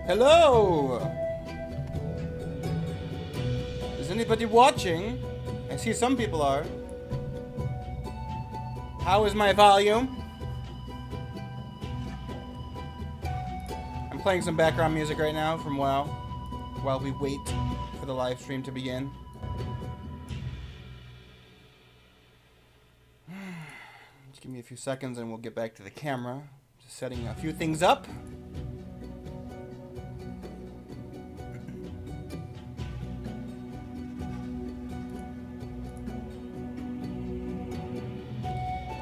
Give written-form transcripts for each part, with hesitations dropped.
Hello! Is anybody watching? I see some people are. How is my volume? I'm playing some background music right now from WoW while we wait for the live stream to begin. Just give me a few seconds and we'll get back to the camera. Just setting a few things up.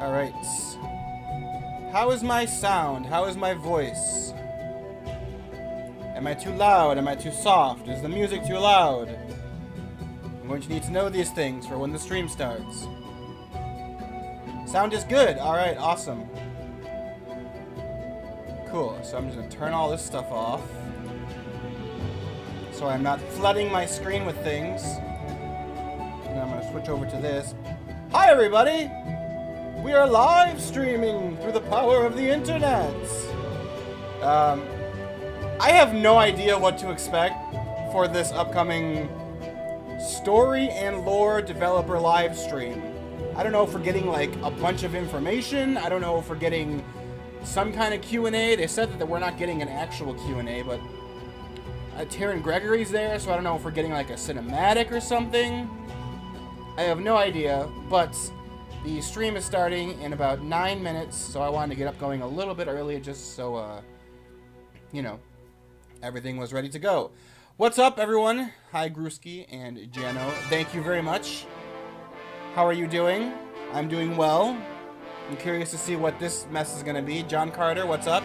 Alright. How is my sound? How is my voice? Am I too loud? Am I too soft? Is the music too loud? I'm going to need to know these things for when the stream starts. Sound is good. Alright, awesome. Cool. So I'm just going to turn all this stuff off, so I'm not flooding my screen with things. And I'm going to switch over to this. Hi, everybody! We are live streaming through the power of the internet. I have no idea what to expect for this upcoming story and lore developer live stream. I don't know if we're getting like a bunch of information. I don't know if we're getting some kind of Q&A. They said that we're not getting an actual Q&A, but Taryn Gregory's there, so I don't know if we're getting like a cinematic or something. I have no idea, but the stream is starting in about 9 minutes, so I wanted to get up going a little bit earlier just so, you know, everything was ready to go. What's up, everyone? Hi, Gruski and Jano. Thank you very much. How are you doing? I'm doing well. I'm curious to see what this mess is going to be. John Carter, what's up?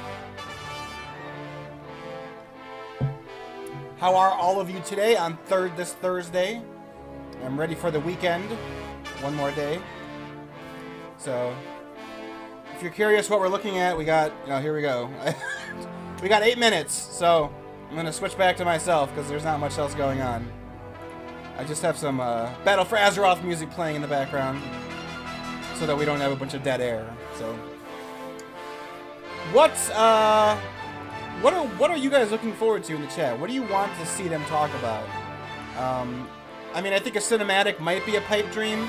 How are all of you today on this Thursday? I'm ready for the weekend. One more day. So, if you're curious what we're looking at, we got, here we go. We got 8 minutes, so I'm going to switch back to myself because there's not much else going on. I just have some Battle for Azeroth music playing in the background so that we don't have a bunch of dead air. So, what are you guys looking forward to in the chat? What do you want to see them talk about? I mean, I think a cinematic might be a pipe dream.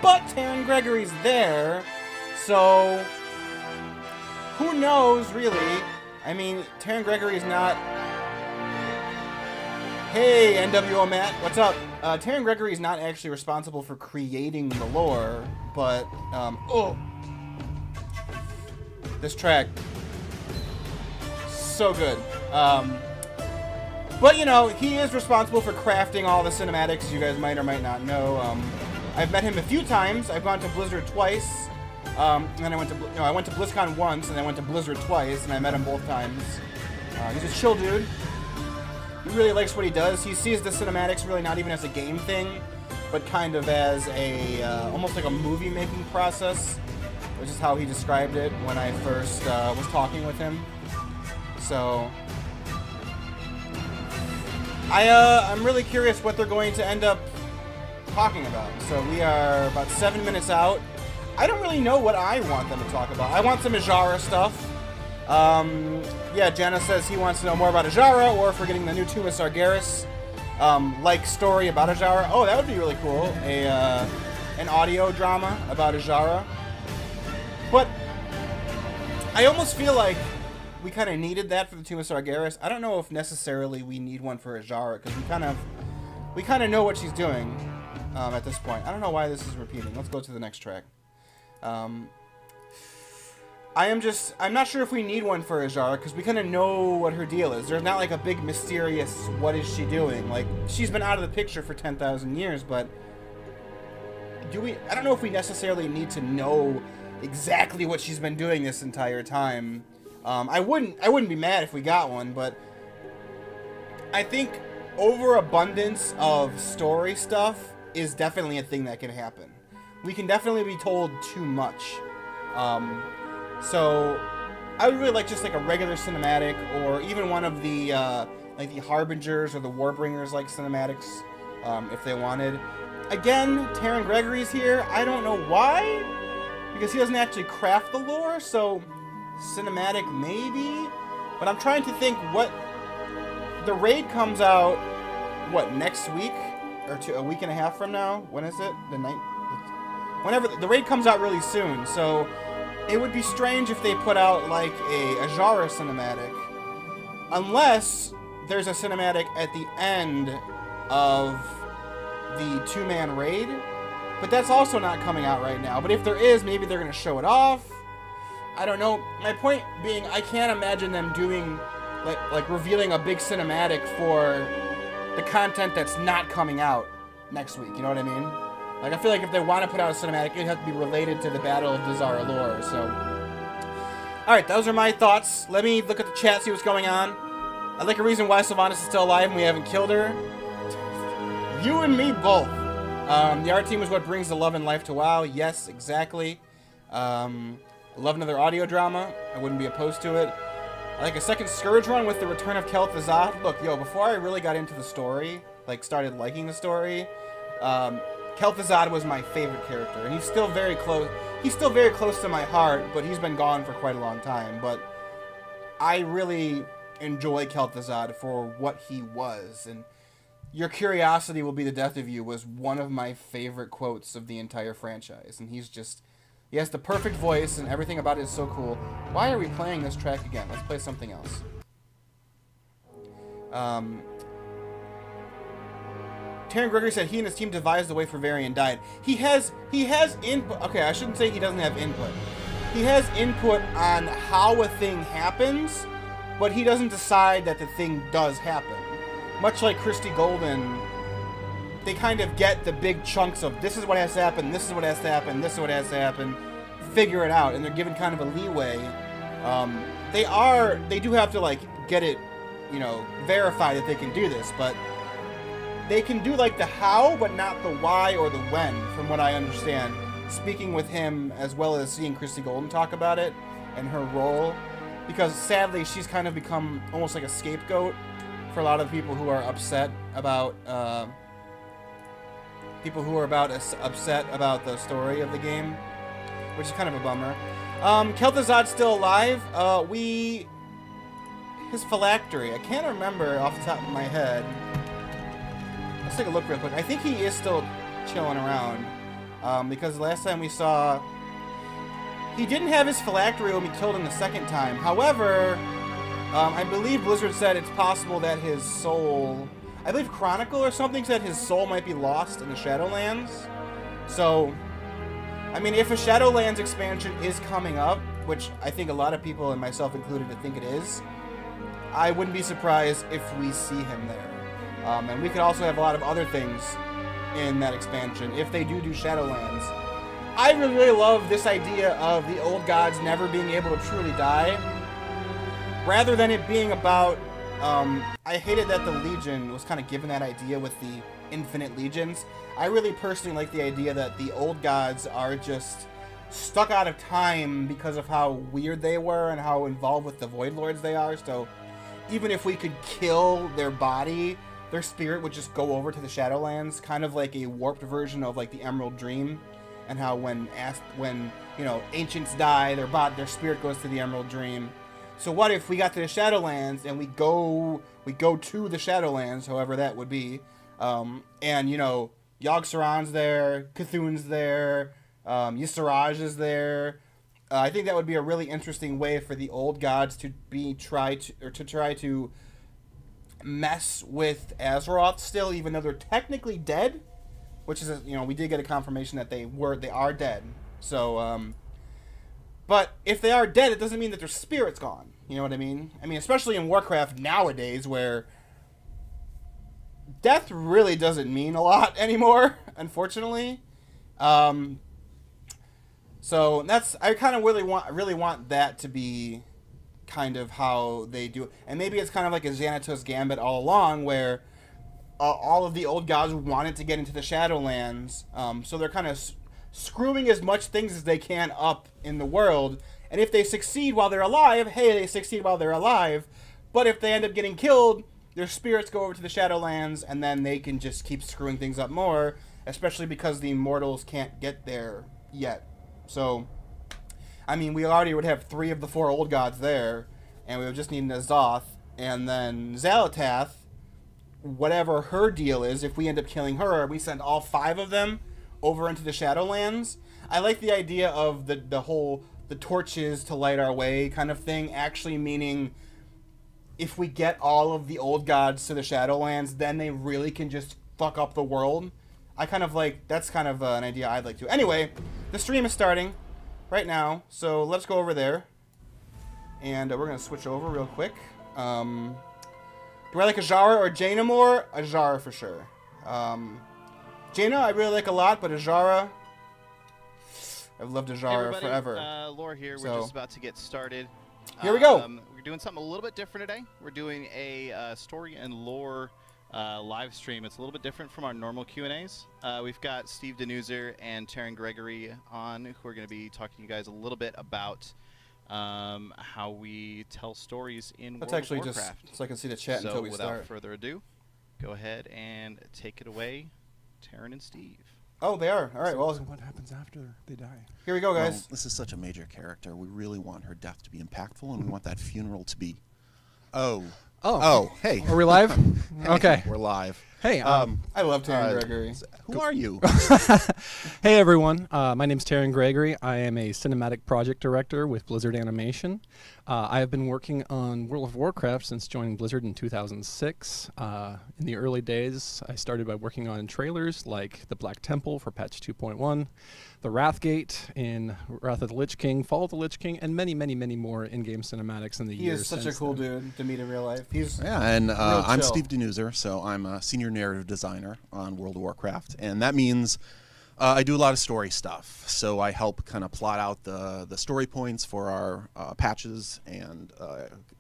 But Taryn Gregory's there, so who knows, really? I mean, Taryn Gregory's not... Hey, NWO Matt, what's up? Taryn Gregory's not actually responsible for creating the lore, but, oh! This track, so good. But, you know, he is responsible for crafting all the cinematics, you guys might or might not know. I've met him a few times. I've gone to Blizzard twice. And then I went to BlizzCon once, and I went to Blizzard twice, and I met him both times. He's a chill dude. He really likes what he does. He sees the cinematics really not even as a game thing, but kind of as a, almost like a movie-making process, which is how he described it when I first was talking with him. So, I'm really curious what they're going to end up talking about. So we are about 7 minutes out. I don't really know what I want them to talk about. I want some Ajara stuff. Yeah, Jenna says he wants to know more about Ajara, or if we're getting the new Tomb of Sargeras, like story about Ajara. Oh, that would be really cool. An audio drama about Ajara. But I almost feel like we kind of needed that for the Tomb of Sargeras. I don't know if necessarily we need one for Ajara, because we kind of know what she's doing. At this point. I don't know why this is repeating. Let's go to the next track. I'm not sure if we need one for Ajara, because we kind of know what her deal is. There's not like a big mysterious, what is she doing? Like, she's been out of the picture for 10,000 years, but I don't know if we necessarily need to know exactly what she's been doing this entire time. I wouldn't be mad if we got one, but I think overabundance of story stuff is definitely a thing that can happen. We can definitely be told too much. So I would really like just like a regular cinematic, or even one of the like the Harbingers or the Warbringers like cinematics, if they wanted. Again, Taryn Gregory's here. I don't know why, because he doesn't actually craft the lore, so cinematic maybe. But I'm trying to think what the raid comes out, what, next week? Or a week and a half from now? When is it? The night? Whenever. The raid comes out really soon, so it would be strange if they put out, like, a Ajara cinematic. Unless there's a cinematic at the end of the 2-man raid. But that's also not coming out right now. But if there is, maybe they're going to show it off. I don't know. My point being, I can't imagine them doing, like revealing a big cinematic for the content that's not coming out next week. You know what I mean? Like, I feel like if they want to put out a cinematic, it'd have to be related to the Battle of Dazara lore, so. Alright, those are my thoughts. Let me look at the chat, see what's going on. I'd like a reason why Sylvanas is still alive and we haven't killed her. You and me both. The art team is what brings the love and life to WoW. Yes, exactly. I love another audio drama. I wouldn't be opposed to it. I like a second Scourge run with the return of Xal'atath. Look, yo, before I really got into the story, like started liking the story, Xal'atath was my favorite character, and he's still very close. He's still very close to my heart, but he's been gone for quite a long time. But I really enjoy Xal'atath for what he was, and "Your curiosity will be the death of you" was one of my favorite quotes of the entire franchise, and he's just. He has the perfect voice, and everything about it is so cool. Why are we playing this track again? Let's play something else. Taryn Gregory said he and his team devised the way for Varian died. He has input. Okay, I shouldn't say he doesn't have input. He has input on how a thing happens, but he doesn't decide that the thing does happen. Much like Christy Golden, they kind of get the big chunks of this is what has to happen, this is what has to happen, this is what has to happen, figure it out, and they're given kind of a leeway. They do have to, like, get it, you know, verify that they can do this, but they can do, like, the how, but not the why or the when, from what I understand. Speaking with him, as well as seeing Christy Golden talk about it, and her role, because sadly, she's kind of become almost like a scapegoat for a lot of people who are upset about, upset about the story of the game, which is kind of a bummer. Xal'atath's still alive. His phylactery, I can't remember off the top of my head. Let's take a look real quick. I think he is still chilling around, because the last time we saw, he didn't have his phylactery when we killed him the second time. However, I believe Blizzard said it's possible that his soul, I believe Chronicle or something said his soul might be lost in the Shadowlands. So, I mean, if a Shadowlands expansion is coming up, which I think a lot of people, and myself included, I think it is, I wouldn't be surprised if we see him there. And we could also have a lot of other things in that expansion if they do Shadowlands. I really love this idea of the old gods never being able to truly die, rather than it being about I hated that the Legion was kind of given that idea with the infinite legions. I really personally like the idea that the old gods are just stuck out of time because of how weird they were and how involved with the Void Lords they are. So even if we could kill their body, their spirit would just go over to the Shadowlands, kind of like a warped version of like the Emerald Dream, and how when you know, ancients die, their spirit goes to the Emerald Dream. So what if we got to the Shadowlands and we go to the Shadowlands, however that would be, and you know, Yogg-Saron's there, Cthulhu's there, Y'Saraj is there. I think that would be a really interesting way for the old gods to try to mess with Azeroth still, even though they're technically dead, which is, you know, we did get a confirmation that they are dead. So, but if they are dead, it doesn't mean that their spirit's gone. You know what I mean? I mean, especially in Warcraft nowadays, where death really doesn't mean a lot anymore, unfortunately. So that's, I kind of really want that to be kind of how they do it. And maybe it's kind of like a Xanatos Gambit all along, where all of the old gods wanted to get into the Shadowlands, so they're kind of screwing as much things as they can up in the world. And if they succeed while they're alive, hey, they succeed while they're alive. But if they end up getting killed, their spirits go over to the Shadowlands, and then they can just keep screwing things up more, especially because the Immortals can't get there yet. So, I mean, we already would have 3 of the 4 old gods there, and we would just need N'Zoth, and then Xal'atath, whatever her deal is, if we end up killing her, we send all 5 of them over into the Shadowlands. I like the idea of the whole the torches to light our way kind of thing, actually meaning if we get all of the old gods to the Shadowlands, then they really can just fuck up the world. I kind of like, that's kind of an idea I'd like to. Anyway, the stream is starting right now, so let's go over there. And we're going to switch over real quick. Do I like Ajara or Jaina more? Ajara for sure. Jaina I really like a lot, but Ajara, I've loved Ajara forever. Laura here. We're just about to get started. Here we go. We're doing something a little bit different today. We're doing a story and lore live stream. It's a little bit different from our normal Q&As. We've got Steve Denuser and Taryn Gregory on, who are going to be talking to you guys a little bit about how we tell stories in World of Warcraft. Just so I can see the chat until we start. So without further ado, go ahead and take it away, Taryn and Steve. Oh, they are. All right. Well, what happens after they die? Here we go, guys. Well, this is such a major character. We really want her death to be impactful, and we want that funeral to be. Oh, hey. Are we live? Okay. We're live. Hey, I love Taryn Gregory. Who are you? Hey, everyone. My name's Taryn Gregory. I am a cinematic project director with Blizzard Animation. I have been working on World of Warcraft since joining Blizzard in 2006. In the early days, I started by working on trailers like The Black Temple for patch 2.1, The Wrathgate in Wrath of the Lich King, Fall of the Lich King, and many, many, many more in-game cinematics in the years since. He is such a cool dude to meet in real life. He's and I'm Steve Denuser, so I'm a senior narrative designer on World of Warcraft, and that means I do a lot of story stuff. So I help kind of plot out the story points for our patches and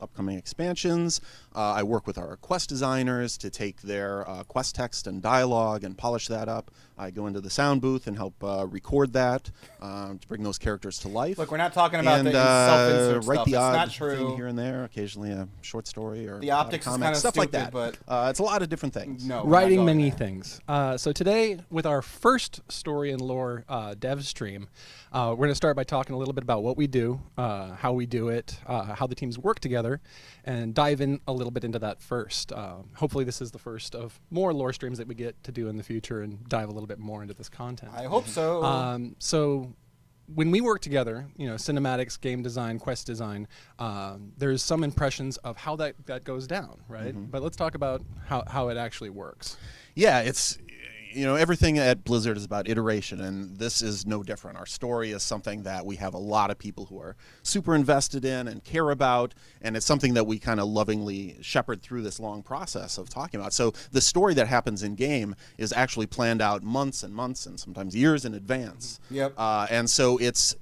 upcoming expansions. I work with our quest designers to take their quest text and dialogue and polish that up. I go into the sound booth and help record that to bring those characters to life. Look, we're not talking about the self-insert write stuff. the odd it's not true. thing here and there, occasionally a short story or the optics comic, is kind of stuff stupid, like that. But it's a lot of different things. No, writing many things. So today, with our first story and lore dev stream, we're going to start by talking a little bit about what we do, how we do it, how the teams work together, and dive in a little bit into that first. Hopefully this is the first of more lore streams that we get to do in the future and dive a little bit more into this content. I hope so. So when we work together, you know, cinematics, game design, quest design, there's some impressions of how that goes down, right? But let's talk about how it actually works. Yeah, it's, you know, everything at Blizzard is about iteration, and this is no different. Our story is something that we have a lot of people who are super invested in and care about, and it's something that we kind of lovingly shepherd through this long process of talking about. So the story that happens in game is actually planned out months and months and sometimes years in advance. Yep. And so it's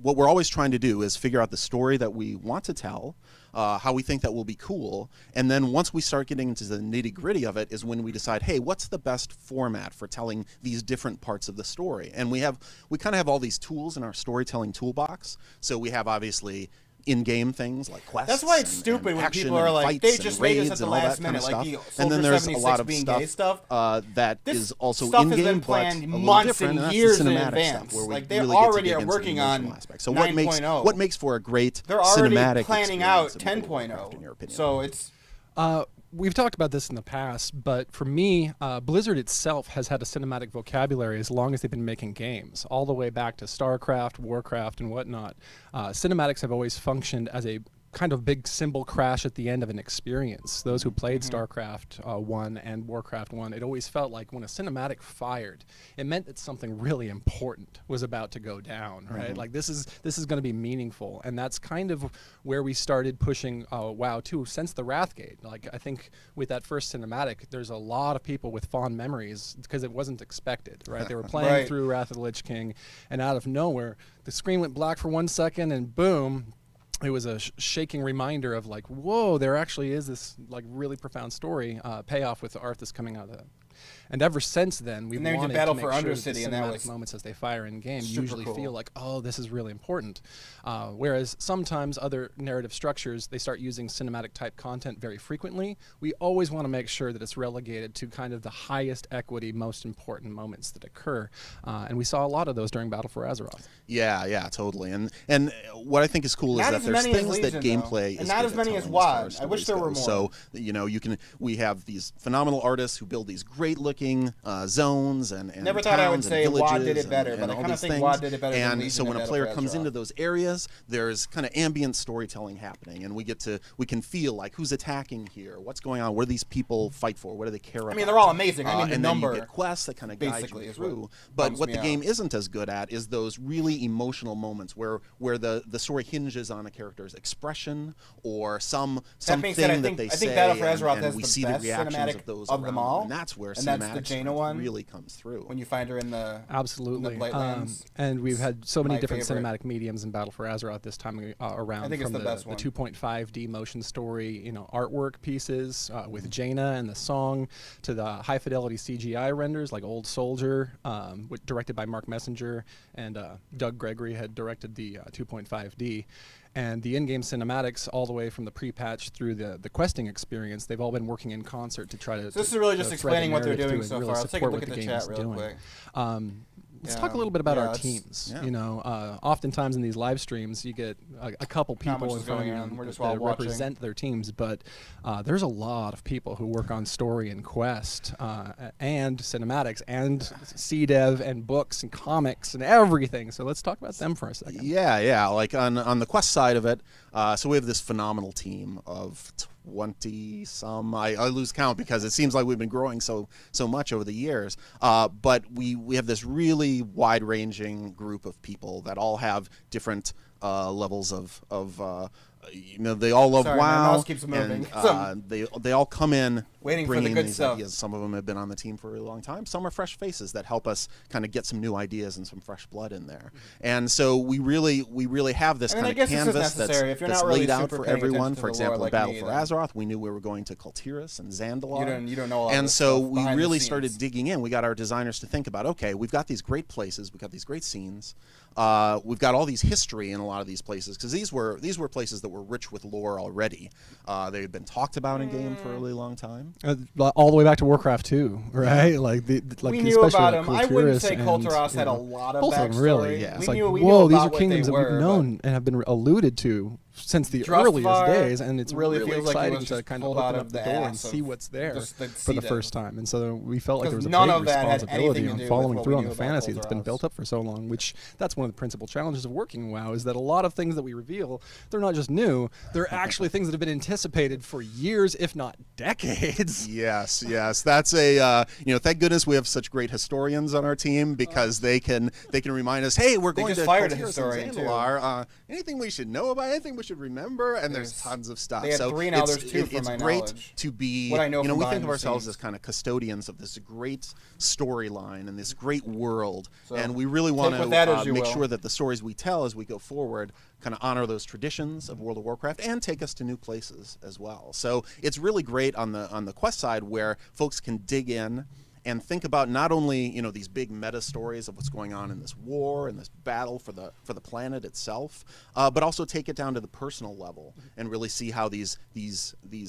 what we're always trying to do is figure out the story that we want to tell, how we think that will be cool, and then once we start getting into the nitty-gritty of it is when we decide, hey, what's the best format for telling these different parts of the story? And we kind of have all these tools in our storytelling toolbox. So we have obviously in-game things like quests. That's why it's stupid when people are like, they just made this at the last minute, like the and then there's a lot of being stuff, gay stuff. That is also stuff in-game, has been planned months and years in advance. Like they already are working on 9.0. What makes for a great They're already cinematic planning out experience in 10.0. in your opinion? So it's. We've talked about this in the past, but for me, Blizzard itself has had a cinematic vocabulary as long as they've been making games, all the way back to StarCraft, Warcraft, and whatnot. Cinematics have always functioned as a kind of big cymbal crash at the end of an experience. Those who played StarCraft 1 and Warcraft 1, it always felt like when a cinematic fired, it meant that something really important was about to go down, right? Like this is going to be meaningful, and that's kind of where we started pushing WoW too since the Wrathgate. Like I think with that first cinematic, there's a lot of people with fond memories because it wasn't expected, right? They were playing through Wrath of the Lich King, and out of nowhere, the screen went black for 1 second, and boom. It was a shaking reminder of like, whoa, there actually is this like really profound story payoff with Arthas coming out of that. And ever since then, we've And then we did wanted Battle to for make sure that the Undercity, and that cinematic was moments as they fire in game super usually cool. feel like, oh, this is really important. Whereas sometimes other narrative structures, they start using cinematic type content very frequently. We always want to make sure that it's relegated to kind of the highest equity, most important moments that occur. And we saw a lot of those during Battle for Azeroth. Yeah, totally. And what I think is cool is Not that as there's many as things Legion, that gameplay though. is And not good as at many as telling WoD. far as I wish stories there were go. more. So we have these phenomenal artists who build these great looking zones and Never thought I would towns say and WoD villages did it better, and but I all kind of these think things. WoD did it better than And Legion so when and a Battle player for comes Azeroth. into those areas, there's kind of ambient storytelling happening, and we can feel like who's attacking here, what's going on, what do these people fight for, what do they care about. I mean, they're all amazing. I mean, the and number. then you get quests that kind of guide basically you is what through. But bums what me the out. game isn't as good at is those really emotional moments where the story hinges on a character's expression or something being said, I that think- they I think say, Battle for and, Azeroth and has we the see best the reactions cinematic of those of around them all, and that's where and that's the cinematic Jaina one, really comes through. when you find her in the Absolutely. in the Blightlands. And we've had so many My different favorite. cinematic mediums in Battle for Azeroth this time around. I think it's from the best one. 2.5D motion story, artwork pieces with Jaina and the song, to the high fidelity CGI renders like Old Soldier, directed by Mark Messenger, and Doug Gregory had directed the 2.5D. And the in-game cinematics, all the way from the pre-patch through the questing experience, they've all been working in concert to try to. So this is really just thread the explaining what they're narrative doing through so and really far. Let's take a support look what at the game chat is real doing. quick. Let's Yeah. talk a little bit about Yeah, our let's- teams. Yeah. Oftentimes in these live streams, you get a couple Not people much in is front of going you on. We're just all that watching. represent their teams, but there's a lot of people who work on story and quest and cinematics and CDev and books and comics and everything. So let's talk about them for a second. Yeah. Like on the quest side of it, so we have this phenomenal team of 20 some. I lose count because it seems like we've been growing so much over the years. But we have this really wide-ranging group of people that all have different levels of they all love Sorry, my WoW, mouse keeps moving. and they all come in Waiting for the bringing good these stuff. ideas. Some of them have been on the team for a really long time. Some are fresh faces that help us kind of get some new ideas and some fresh blood in there. And so we really have this I mean, I kind guess of this is canvas necessary if you're that's not really laid out super for paying everyone. attention to For the example, lore in Battle like for me, then. Azeroth, we knew we were going to Kultiris and Zandalar. You don't know all and this so stuff we behind the really scenes. started digging in. We got our designers to think about, okay, we've got these great places, we've got these great scenes, we've got all these history in a lot of these places, because these were places that were rich with lore already. They had been talked about in game for a really long time. All the way back to Warcraft 2, right? Like We knew especially about like them. I wouldn't say Kultiris Kulturas and, had a you know, lot of both of backstory. them really. Yeah, it's We like, knew whoa, these about are what kingdoms they that were, we've known and have been alluded to since the Drustvar earliest days, and it's really really feels like it exciting was to just kind of pulled open out up of the the door and ass of see what's there just the for the CDev. first time. And so we felt like there was a none big of that had responsibility anything to on do with following what through we on knew the about fantasy that's been Kulturas. built up for so long, which that's one of the principal challenges of working in WoW, is that a lot of things that we reveal, they're not just new, they're actually things that have been anticipated for years, if not decades. Yes. That's a thank goodness we have such great historians on our team, because they can remind us, hey, we're going just to fired a Kultiris and historian, too. Zandalar. Anything we should know about? Anything we should remember? And there's tons of stuff. They had so 3, now it's, there's 2 from it's my great knowledge. to be. What I know from we behind think of the ourselves scenes. as kind of custodians of this great storyline and this great world, So, and we really take want with that as to you make will. sure that the stories we tell as we go forward kind of honor those traditions of World of Warcraft and take us to new places as well. So it's really great on the quest side, where folks can dig in and think about not only these big meta stories of what's going on in this war and this battle for the planet itself, but also take it down to the personal level and really see how these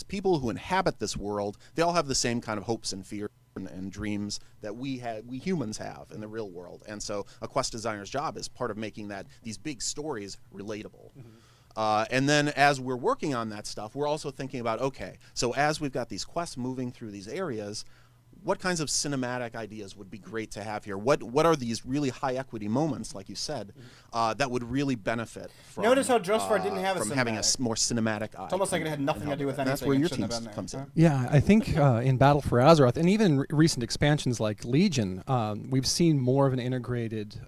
people who inhabit this world, they all have the same kind of hopes and fears and dreams that we humans have in the real world. And so a quest designer's job is part of making these big stories relatable. And then as we're working on that stuff, we're also thinking about, okay, so as we've got these quests moving through these areas, what kinds of cinematic ideas would be great to have here? What are these really high equity moments, like you said, that would really benefit from? Notice how Drustvar didn't have a from having a cinematic. more cinematic eye. It's almost like it had nothing to do with anything. That's where It your shouldn't team have been there, comes in. huh? Yeah, I think in Battle for Azeroth, and even recent expansions like Legion, we've seen more of an integrated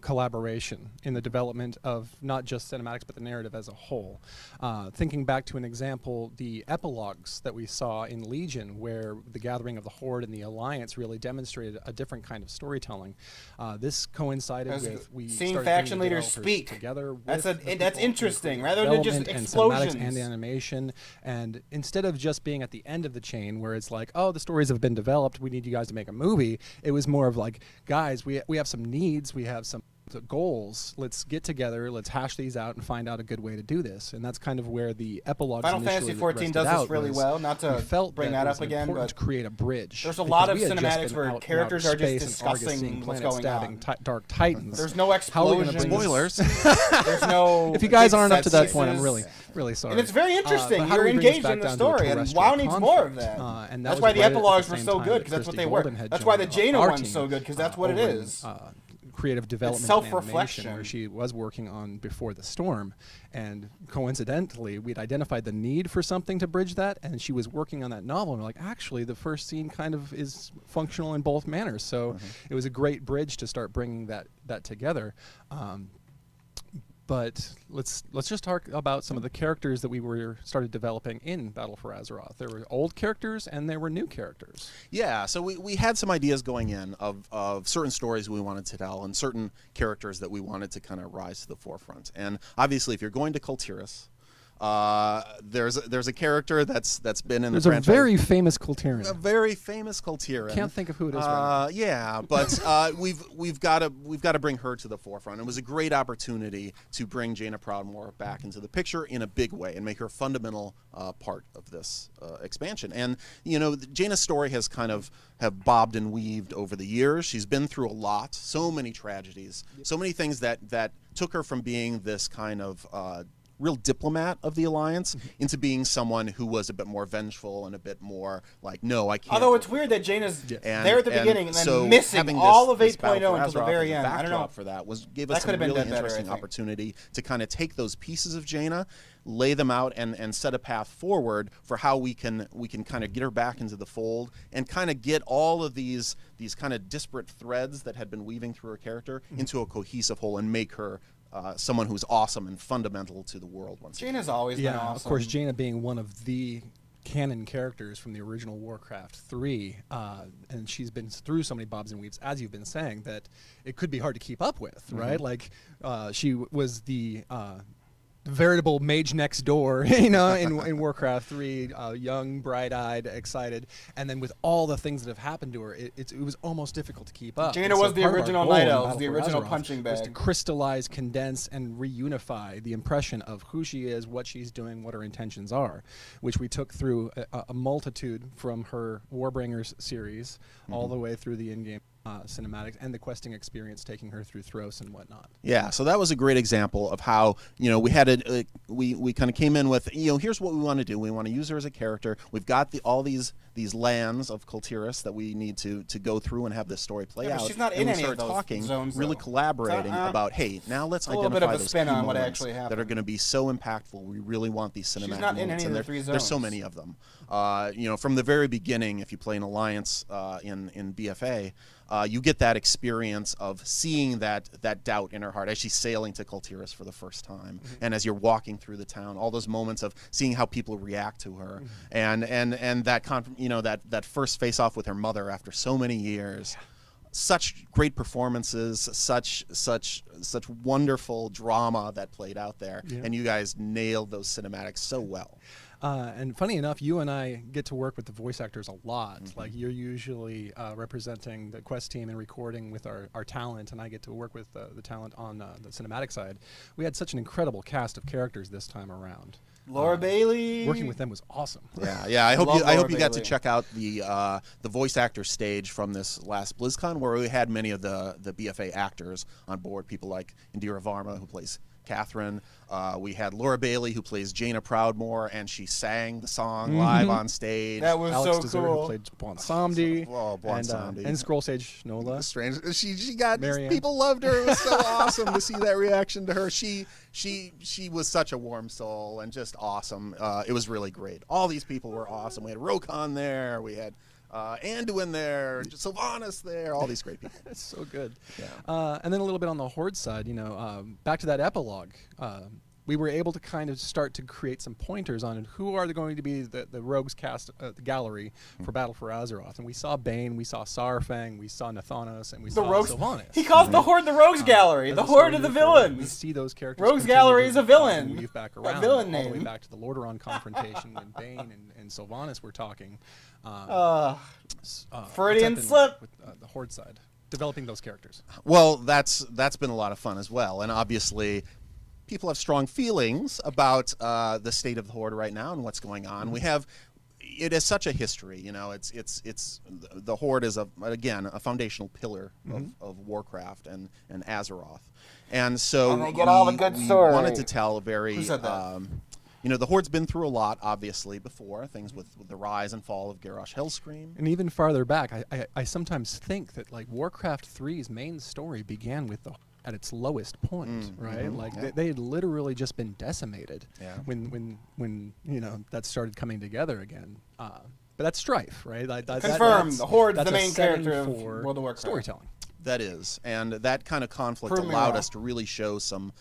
collaboration in the development of not just cinematics, but the narrative as a whole. Thinking back to an example, the epilogues that we saw in Legion, where the gathering of the Horde and and the Alliance really demonstrated a different kind of storytelling. This coincided with seeing started faction bringing leaders speak together. That's with that's interesting, rather than just explosions and animation. And instead of just being at the end of the chain where it's like, oh, the stories have been developed, we need you guys to make a movie, it was more of like, guys, we have some needs, we have some goals, let's get together, let's hash these out and find out a good way to do this. And that's kind of where the epilogue Final Fantasy 14 does this really well. Not to bring that up again, but to create a bridge. There's a lot of cinematics where characters are just discussing what's going on. Dark Titans. There's no explosions. Spoilers. There's no. If you guys aren't up to that point, I'm really sorry. And it's very interesting. You're engaged in the story, and WoW needs more of that. And that's why the epilogues were so good, because that's what they were. That's why the Jaina one's so good, because that's what it is. Creative development self-reflection, where she was working on Before the Storm, and coincidentally we'd identified the need for something to bridge that, and she was working on that novel, and we're like, actually the first scene kind of is functional in both manners, so it was a great bridge to start bringing that together. But let's just talk about some of the characters that we started developing in Battle for Azeroth. There were old characters and there were new characters. Yeah, so we had some ideas going in of certain stories we wanted to tell and certain characters that we wanted to kind of rise to the forefront. And obviously, if you're going to Kultiris, there's a character that's been in the franchise. There's a very famous Kultiran. A very famous Kultiran. Can't think of who it is right now. Yeah, but we've got to bring her to the forefront. It was a great opportunity to bring Jaina Proudmoore back into the picture in a big way and make her a fundamental part of this expansion. And you know, Jaina's story has kind of bobbed and weaved over the years. She's been through a lot, so many tragedies, so many things that took her from being this kind of real diplomat of the Alliance into being someone who was a bit more vengeful and a bit more like, no, I can't. Although it's weird that Jaina's there at the beginning and then so missing all of 8.0 until the very very end. I don't know. For that gave us a really interesting opportunity to kind of take those pieces of Jaina, lay them out, and set a path forward for how we can kind of get her back into the fold and kind of get all of these kind of disparate threads that had been weaving through her character into a cohesive whole and make her someone who's awesome and fundamental to the world. Jaina's always been awesome. Of course, Jaina being one of the canon characters from the original Warcraft 3, and she's been through so many bobs and weaves, as you've been saying, that it could be hard to keep up with, right? Like, she was the veritable mage next door, you know, in Warcraft 3, young, bright-eyed, excited, and then with all the things that have happened to her, it was almost difficult to keep up. Jaina was the original Night Elves, the original punching bag. Was to crystallize, condense, and reunify the impression of who she is, what she's doing, what her intentions are, which we took through a multitude from her Warbringers series all the way through the in-game cinematics and the questing experience, taking her through Thros and whatnot. Yeah, so that was a great example of how, you know, we had we kind of came in with, you know, here's what we want to do. We want to use her as a character. We've got all these lands of Kultiris that we need to go through and have this story play out. But she's not in any of those zones, really collaborating about, hey, now let's identify those key on what moments actually happened that are going to be so impactful. We really want these cinematic She's not moments. in any of the 3 zones. There's so many of them. You know, from the very beginning, if you play an Alliance in BFA, you get that experience of seeing that doubt in her heart as she's sailing to Kultiris for the first time, and as you're walking through the town, all those moments of seeing how people react to her, and that you know, that first face off with her mother after so many years. Such great performances, such wonderful drama that played out there, and you guys nailed those cinematics so well. And funny enough, you and I get to work with the voice actors a lot. Like, you're usually representing the quest team and recording with our talent, and I get to work with the talent on the cinematic side. We had such an incredible cast of characters this time around. Laura Bailey. Working with them was awesome. Yeah. I hope you got to check out the voice actor stage from this last BlizzCon, where we had many of the BFA actors on board. People like Indira Varma, who plays Catherine. We had Laura Bailey, who plays Jaina Proudmoore, and she sang the song live on stage. That was Alex so cool. Who played Bwonsamdi. Bwonsamdi. And Scroll Sage Nola. Strange. She got Marianne. People loved her. It was so awesome to see that reaction to her. She was such a warm soul and just awesome. It was really great. All these people were awesome. We had Rokon there. We had Anduin there, Sylvanas there, all these great people. It's so good. Yeah. And then a little bit on the Horde side, you know, back to that epilogue. we were able to kind of start to create some pointers on who are going to be the rogues cast the gallery for Battle for Azeroth. And we saw Bane, we saw Saurfang, we saw Nathanos, and we saw Sylvanas. He calls the Horde the Rogues Gallery, the Horde of the villains. We see those characters. Rogues Gallery is a villain. Weave back around, a villain all name. the way back to the Lordaeron confrontation when Bane and Sylvanas were talking. Freudian slip. With the Horde side, developing those characters. Well, that's been a lot of fun as well, and obviously people have strong feelings about the state of the Horde right now and what's going on. We have, it is such a history, you know. It's the Horde is again a foundational pillar of Warcraft and Azeroth, and so and they get all the good we story. wanted to tell a very Who said that? you know, the Horde's been through a lot, obviously, before. Things with the rise and fall of Garrosh Hellscream. And even farther back, I sometimes think that, like, Warcraft 3's main story began with at its lowest point, right? Like, they had literally just been decimated when you know, that started coming together again. But that's Strife, right? Confirmed. The Horde's the main setting character of for World of Warcraft. Storytelling. That is. And that kind of conflict Prove me allowed wrong. us to really show some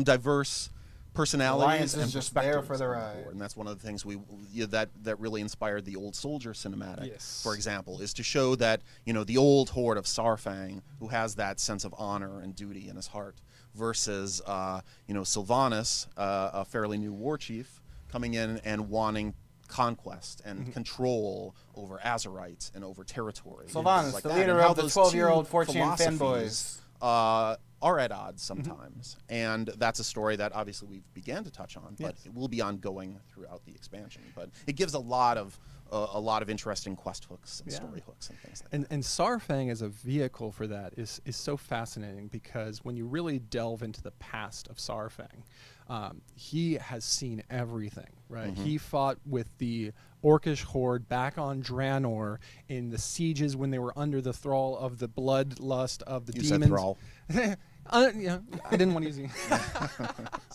diverse personalities Alliance is and just there perspectives for the on ride. Horde. And that's one of the things that really inspired the Old Soldier cinematic, Yes. for example, is to show that, you know, the old Horde of Saurfang, who has that sense of honor and duty in his heart, versus you know, Sylvanas, a fairly new war chief, coming in and wanting conquest and control over Azerites and over territory. Sylvanas, like the that, leader and how of the those 12-year-old two 14 philosophies, fanboys. are at odds sometimes, and that's a story that obviously we've began to touch on, but it will be ongoing throughout the expansion. But it gives a lot of interesting quest hooks and story hooks and things like that. And Saurfang as a vehicle for that is so fascinating, because when you really delve into the past of Saurfang, he has seen everything, right? He fought with the Orcish Horde back on Draenor in the sieges when they were under the thrall of the bloodlust of the demons. Said thrall. Yeah, I didn't want to use it.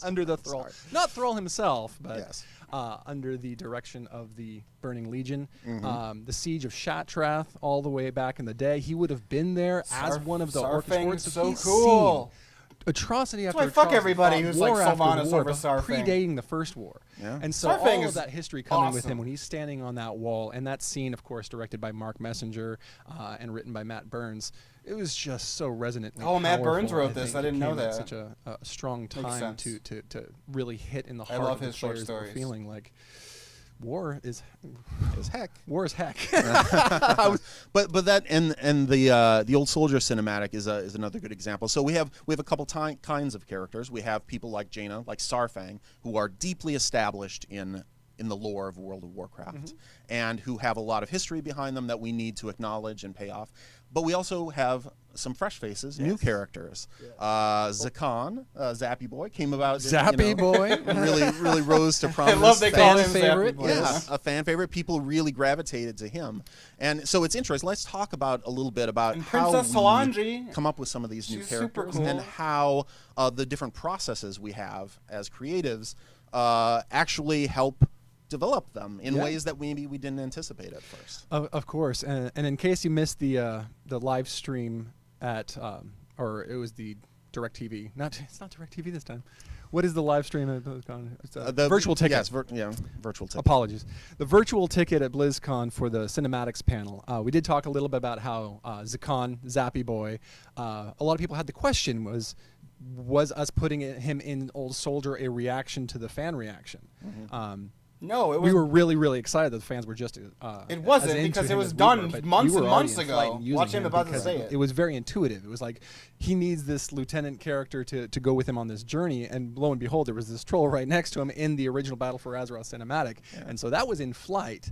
Under the thrall. Sorry. Not Thrall himself, but Yes. under the direction of the Burning Legion. The siege of Shattrath all the way back in the day. He would have been there as one of the Orcish Saurfang Hordes. is so he's cool. seen atrocity after why fuck atrocity, everybody fought who's war like after Sylvanas war, over but Saurfang. predating the first war. Yeah. And so Saurfang all is of that history coming with him awesome. when he's standing on that wall, and that scene, of course, directed by Mark Messenger and written by Matt Burns. It was just so resonantly Oh, Matt powerful. Burns wrote this. think I didn't it know came at that. Such a strong time sense. to really hit in the I heart love of the his short players that were stories. feeling like war is heck. War is heck. But that and the Old Soldier cinematic is another good example. So we have a couple kinds of characters. We have people like Jaina, like Saurfang, who are deeply established in the lore of World of Warcraft, and who have a lot of history behind them that we need to acknowledge and pay off. But we also have some fresh faces, new characters. Zakan, Zappy Boy, came about. Zappy Boy. really rose to prominence. I love they call him favorite. Zappy Boy. Yeah, a fan favorite. People really gravitated to him, and so it's interesting. Let's talk about a little bit about And how Princess we Talanji. come up with some of these new She's super characters, cool. and how the different processes we have as creatives actually help develop them in ways that maybe we didn't anticipate at first. Of course, and in case you missed the live stream at or it was the DirecTV. It's not DirecTV this time. What is the live stream at BlizzCon? It's the virtual ticket. Yes, virtual ticket. Apologies. The virtual ticket at BlizzCon for the cinematics panel. We did talk a little bit about how Zakan, Zappy Boy, a lot of people had the question was us putting him in Old Soldier a reaction to the fan reaction? No, it was. We were really, really excited that the fans were just. It wasn't, as into because it him was as we done were, but months we were and already months in ago. flight and using Watch him about to because say it. It was very intuitive. It was like he needs this lieutenant character to go with him on this journey, and lo and behold, there was this troll right next to him in the original Battle for Azeroth cinematic, and so that was in flight.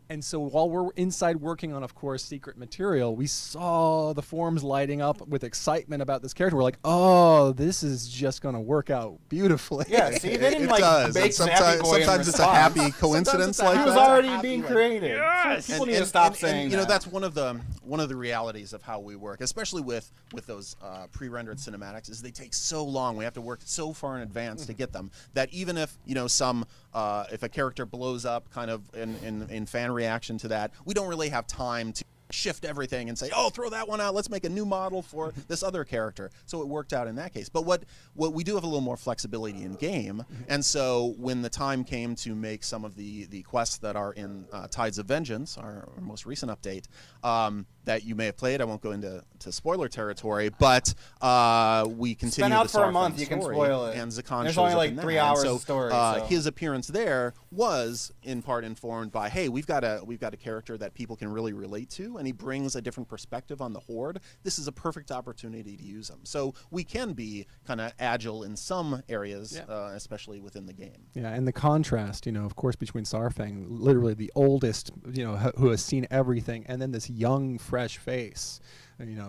And so while we're inside working on, of course, secret material, we saw the forums lighting up with excitement about this character. We're like, oh, this is just going to work out beautifully. Yeah, see, they didn't It like does. make And Zappy Boy in sometimes it's a response. happy coincidence like He was that. already being created. People need to stop saying you know, that. that's one of the realities of how we work, especially with those pre-rendered cinematics, is they take so long. We have to work so far in advance to get them that even if, you know, if a character blows up kind of in fan reaction to that, we don't really have time to shift everything and say, oh, throw that one out. Let's make a new model for this other character. So it worked out in that case. But what we do have a little more flexibility in game. And so when the time came to make some of the quests that are in Tides of Vengeance, our most recent update, that you may have played, I won't go into spoiler territory, but we continue Spent out the for a month. You can spoil it. And Zakan There's shows only up like in 3 that. hours So, of story. So. his appearance there was in part informed by, hey, we've got a character that people can really relate to, and he brings a different perspective on the Horde. This is a perfect opportunity to use him. So we can be kind of agile in some areas, especially within the game. Yeah, and the contrast, of course, between Saurfang, literally the oldest, who has seen everything, and then this young, fresh face,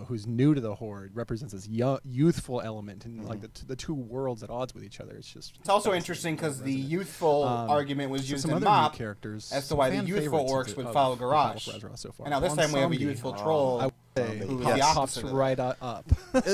who's new to the Horde, represents this youthful element, and like the two worlds at odds with each other. It's also interesting because the youthful argument was used in other Mop characters, as to why the youthful orcs would follow Garage. So and now this time we have a youthful troll. Who pops right up.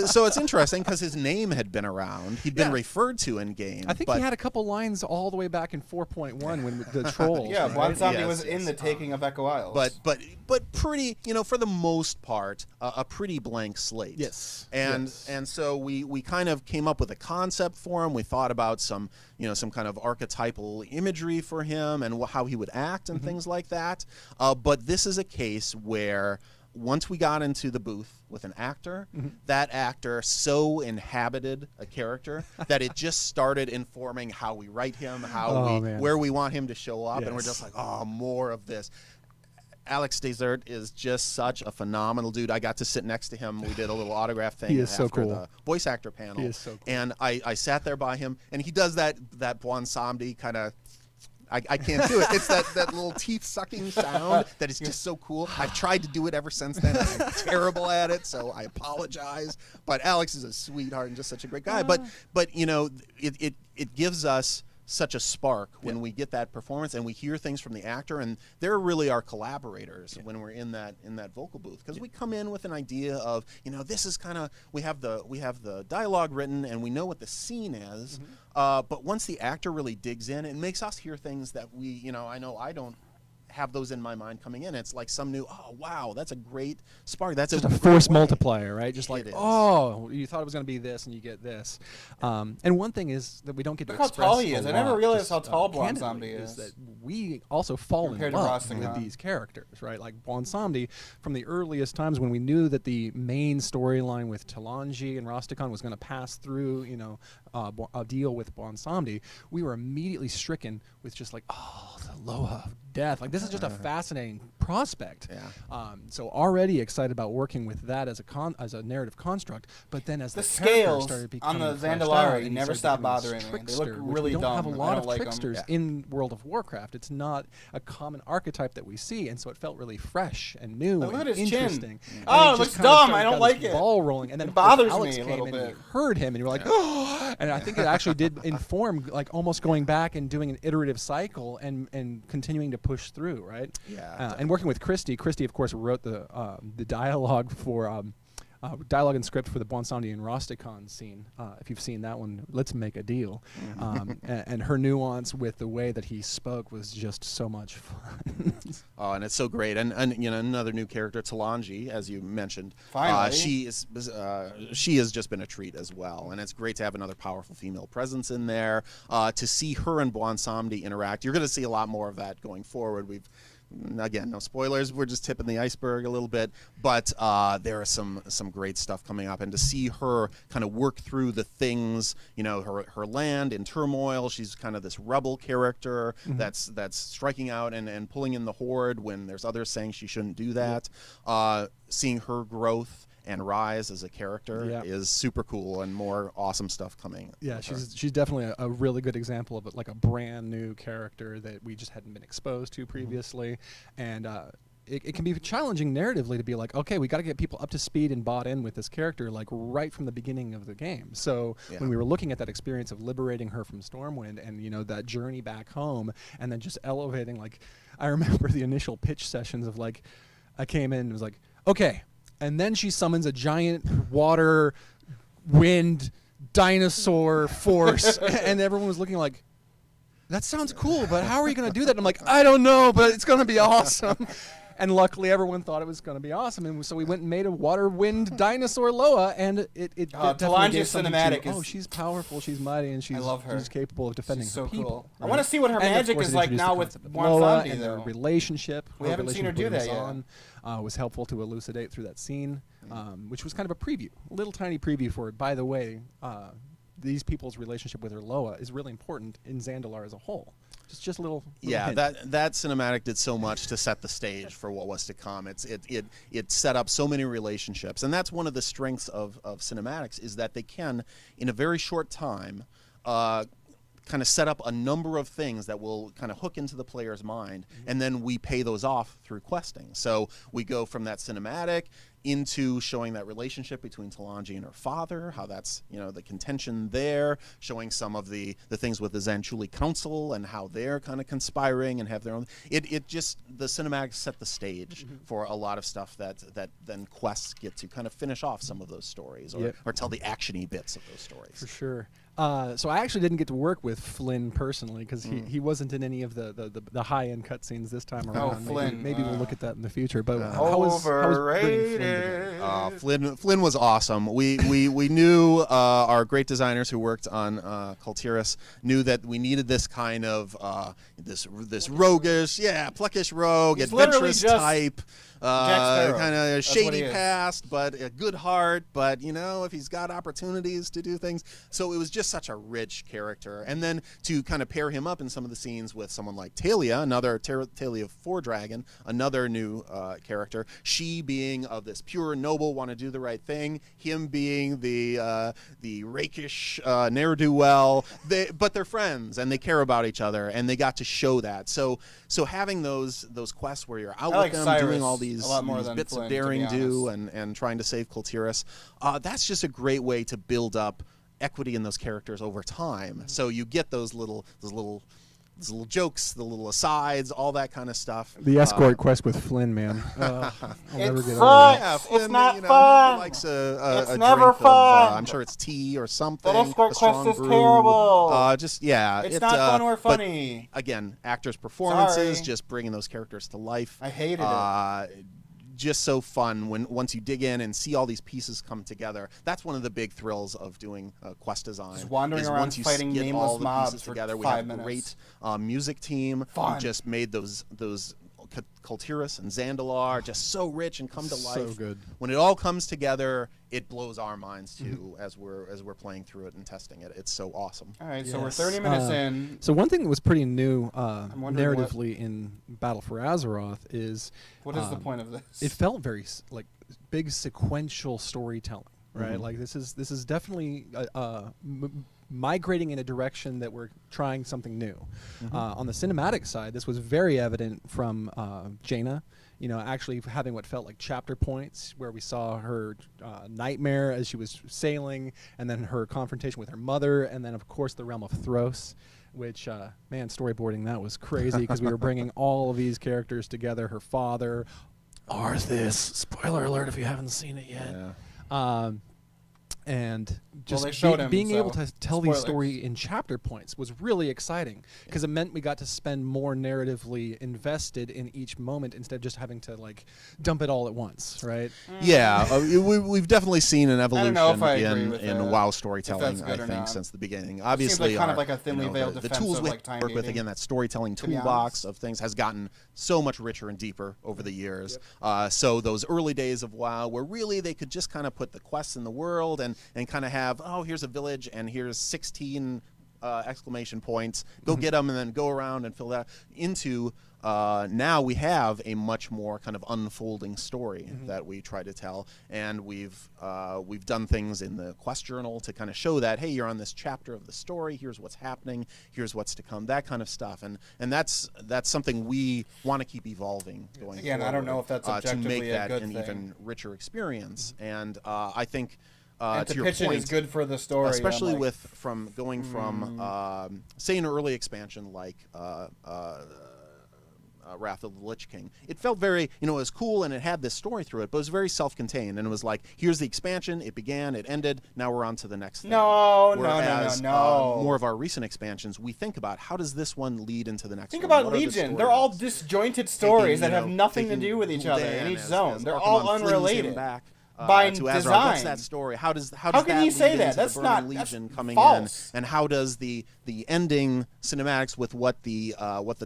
So it's interesting because his name had been around. He'd been referred to in game. I think he had a couple lines all the way back in 4.1 when the trolls. Yeah, right? Bonsomni was in the taking of Echo Isles. But pretty, for the most part, a pretty blank slate. Yes. And so we kind of came up with a concept for him. We thought about some kind of archetypal imagery for him and how he would act and things like that. But this is a case where once we got into the booth with an actor, that actor so inhabited a character that it just started informing how we write him, where we want him to show up, and we're just like, oh, more of this. Alex Desert is just such a phenomenal dude. I got to sit next to him. We did a little autograph thing he is after so cool. the voice actor panel. He is so cool. And I sat there by him, and he does that Bonsomni kind of. I can't do it. It's that little teeth-sucking sound that is just so cool. I've tried to do it ever since then. I'm terrible at it, so I apologize. But Alex is a sweetheart and just such a great guy. But it gives us such a spark when we get that performance and we hear things from the actor, and they're really our collaborators when we're in that vocal booth, because we come in with an idea of this is kind of we have the dialogue written and we know what the scene is, but once the actor really digs in, it makes us hear things that we I know I don't have those in my mind coming in. It's like some new, oh wow, that's a great spark. That's just a force multiplier, right? Just like, oh, you thought it was going to be this, and you get this. And one thing is that we don't get to express how tall he is. I never realized just, how tall Bonsomni is. That we also fall in love with these characters, right? Like Bonsomni, from the earliest times when we knew that the main storyline with Talanji and Rastakhan was going to pass through, a deal with Bonsomni, we were immediately stricken with just like, oh, the Loa of death. Like, this is just a fascinating prospect. Yeah. So already excited about working with that as a narrative construct, but then as the scales started on the Zandalari never stopped bothering me. They look really dumb. We don't have a lot of like tricksters in World of Warcraft. It's not a common archetype that we see, and so it felt really fresh and new and interesting. Chin. Oh, it looks dumb. I don't like it. Ball rolling, and then it bothers Alex me a came little in bit. And you heard him, and you were like, oh, and I think it actually did inform, like, almost going back and doing an iterative cycle and continuing to push through, right? Yeah. And working with Christy. Christy, of course, wrote the dialogue for dialogue and script for the Bonsomni and Rastakhan scene. If you've seen that one, let's make a deal. And her nuance with the way that he spoke was just so much fun. Oh, and it's so great. And another new character, Talanji, as you mentioned. Finally. She has just been a treat as well. And it's great to have another powerful female presence in there. To see her and Bonsomni interact, you're going to see a lot more of that going forward. Again, no spoilers. We're just tipping the iceberg a little bit, but there is some great stuff coming up, and to see her kind of work through the things, her land in turmoil. She's kind of this rebel character that's striking out and pulling in the Horde when there's others saying she shouldn't do that. Seeing her growth and rise as a character is super cool, and more awesome stuff coming. Yeah, she's definitely a really good example of it, like a brand new character that we just hadn't been exposed to previously, and it can be challenging narratively to be like, okay, we got to get people up to speed and bought in with this character like right from the beginning of the game. So when we were looking at that experience of liberating her from Stormwind and that journey back home, and then just elevating, like, I remember the initial pitch sessions of, like, I came in and was like, okay. And then she summons a giant water, wind, dinosaur force. And everyone was looking like, that sounds cool, but how are you going to do that? And I'm like, I don't know, but it's going to be awesome. And luckily, everyone thought it was going to be awesome, and so we went and made a water wind dinosaur Loa, and it definitely gave something cinematic to, is... Oh, she's powerful, she's mighty, and she's capable of defending she's so her people. cool. Right? I want to see what her and magic is like now with Loa Wansambi, and their though. relationship. We haven't seen her do that yet. Was helpful to elucidate through that scene, which was kind of a preview, a little tiny preview for it. By the way, these people's relationship with her Loa is really important in Zandalar as a whole. Just a little yeah, hint. that cinematic did so much to set the stage for what was to come. It set up so many relationships, and that's one of the strengths of cinematics, is that they can, in a very short time, kind of set up a number of things that will kind of hook into the player's mind, and then we pay those off through questing. So we go from that cinematic into showing that relationship between Talanji and her father, how that's, you know, the contention there, showing some of the things with the Zanchuli Council and how they're kind of conspiring and have their own. It just, the cinematics set the stage for a lot of stuff that then quests get to kind of finish off some of those stories, or tell the action-y bits of those stories. For sure. So I actually didn't get to work with Flynn personally, because he wasn't in any of the high-end cutscenes this time around. Oh, Flynn. Maybe we'll look at that in the future. But how was bringing Flynn together? Flynn was awesome. We knew our great designers who worked on Kultiris knew that we needed this kind of this roguish, pluckish rogue, He's adventurous just type. Kind of shady past, but a good heart. But you know, if he's got opportunities to do things, so it was just such a rich character. And then to kind of pair him up in some of the scenes with someone like Talia, another Talia Foredragon, another new character. She being of this pure noble, want to do the right thing. Him being the rakish ne'er-do-well. But they're friends and they care about each other, and they got to show that. So having those quests where you're out with them, Cyrus doing all these bits Flynn, of daring do and trying to save Kultiris, that's just a great way to build up equity in those characters over time. So you get those little jokes, the little asides, all that kind of stuff. The escort quest with Flynn, man. I'll never get over fun. that. Flynn, It's not you know, fun. Likes a It's drink never of, fun. I'm sure it's tea or something. That escort a strong quest is brew. terrible. It's not fun or but funny. again, actors' performances, Sorry. just bringing those characters to life. I hated it. Just so fun once you dig in and see all these pieces come together. That's one of the big thrills of doing quest design. Just wandering around once you fighting get nameless all the mobs pieces for together. We 5 have a minutes. great music team. Fun. We just made those Kultiris and Zandalar just so rich and come to life. So good. When it all comes together, it blows our minds too as we're playing through it and testing it. It's so awesome. All right, so we're 30 minutes in. So one thing that was pretty new wondering narratively in Battle for Azeroth is What is the point of this? it felt very like big sequential storytelling, right? Like this is definitely migrating in a direction that we're trying something new. On the cinematic side, this was very evident from Jaina. You know, actually having what felt like chapter points, where we saw her nightmare as she was sailing, and then her confrontation with her mother, and then of course the realm of Thros, which man, storyboarding that was crazy because we were bringing all of these characters together. Her father, Arthas. Spoiler alert if you haven't seen it yet. Yeah. And just they showed him, being so able to tell these spoilers. story in chapter points was really exciting because it meant we got to spend more narratively invested in each moment instead of just having to like dump it all at once, right? Yeah, we've definitely seen an evolution know if I agree with in that, WoW if storytelling. that's I good or think not. since the beginning. Seems Obviously, like kind of like a thinly veiled the defense tools of we like time work with, gating, again, that storytelling to be toolbox honest. of things has gotten so much richer and deeper over the years. So those early days of WoW, where really they could just kind of put the quests in the world and kind of have, oh, here's a village and here's 16 exclamation points. Go get them and then go around and fill that into. Now we have a much more kind of unfolding story that we try to tell, and we've done things in the quest journal to kind of show that, hey, you're on this chapter of the story. Here's what's happening. Here's what's to come. That kind of stuff, and that's something we want to keep evolving going Again, forward, I don't know if that's objectively to make a that good an thing. even richer experience, and I think. And to to your pitch point, it is good for the story. especially I'm like, from going from say an early expansion like Wrath of the Lich King. It felt very, you know, it was cool and it had this story through it, but it was very self-contained, and it was like, here's the expansion, it began, it ended, now we're on to the next thing. No. More of our recent expansions, we think about how does this one lead into the next one? Think about Legion. They're all disjointed stories that have nothing to do with each other in each zone. They're all unrelated. By to design. Azrael. What's that story? How can that you say lead that? into That's the Burning not Legion coming false. in, and how does the ending cinematics with what the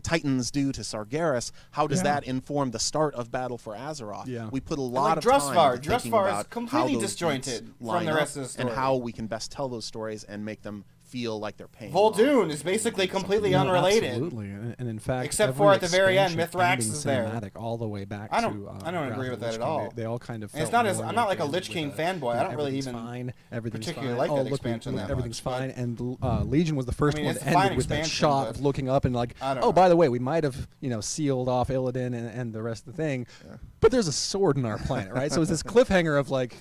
Titans do to Sargeras? How does that inform the start of Battle for Azeroth? Yeah. We put a lot of Drustvar. time into thinking Drustvar is about completely how those disjointed beats from line the up rest of the story. and how we can best tell those stories and make them feel like they're paying. Vol'dun is basically completely unrelated. Absolutely, and in fact, except for at the very end, expansion Mithrax ending is there. cinematic all the way back I don't to. I don't agree with that at all. They all kind of. And it's felt not as more I'm not like a organic Lich King with fanboy. I don't really everything's even fine. Everything's particularly fine. like that look, expansion that everything's much, fine. And Legion was the first one it's that a fine ended with that expansion, shot but of looking up and like, I don't oh, know. by the way, we might have sealed off Illidan and the rest of the thing, but there's a sword in our planet, right? So it's this cliffhanger of like,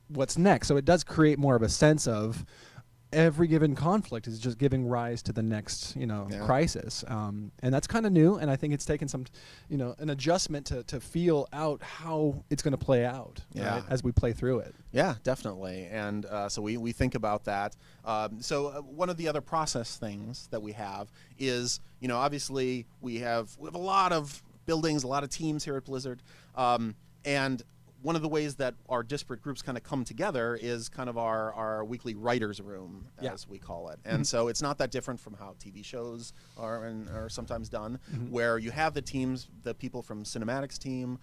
what's next? So it does create more of a sense of. Every given conflict is just giving rise to the next, crisis, and that's kind of new. And I think it's taken some, an adjustment to feel out how it's going to play out right, as we play through it. Yeah, definitely. And so we think about that. So one of the other process things that we have is, obviously we have a lot of buildings, a lot of teams here at Blizzard, and one of the ways that our disparate groups kind of come together is kind of our weekly writers' room, as we call it. And so it's not that different from how TV shows are sometimes done, where you have the teams, the people from Cinematics team,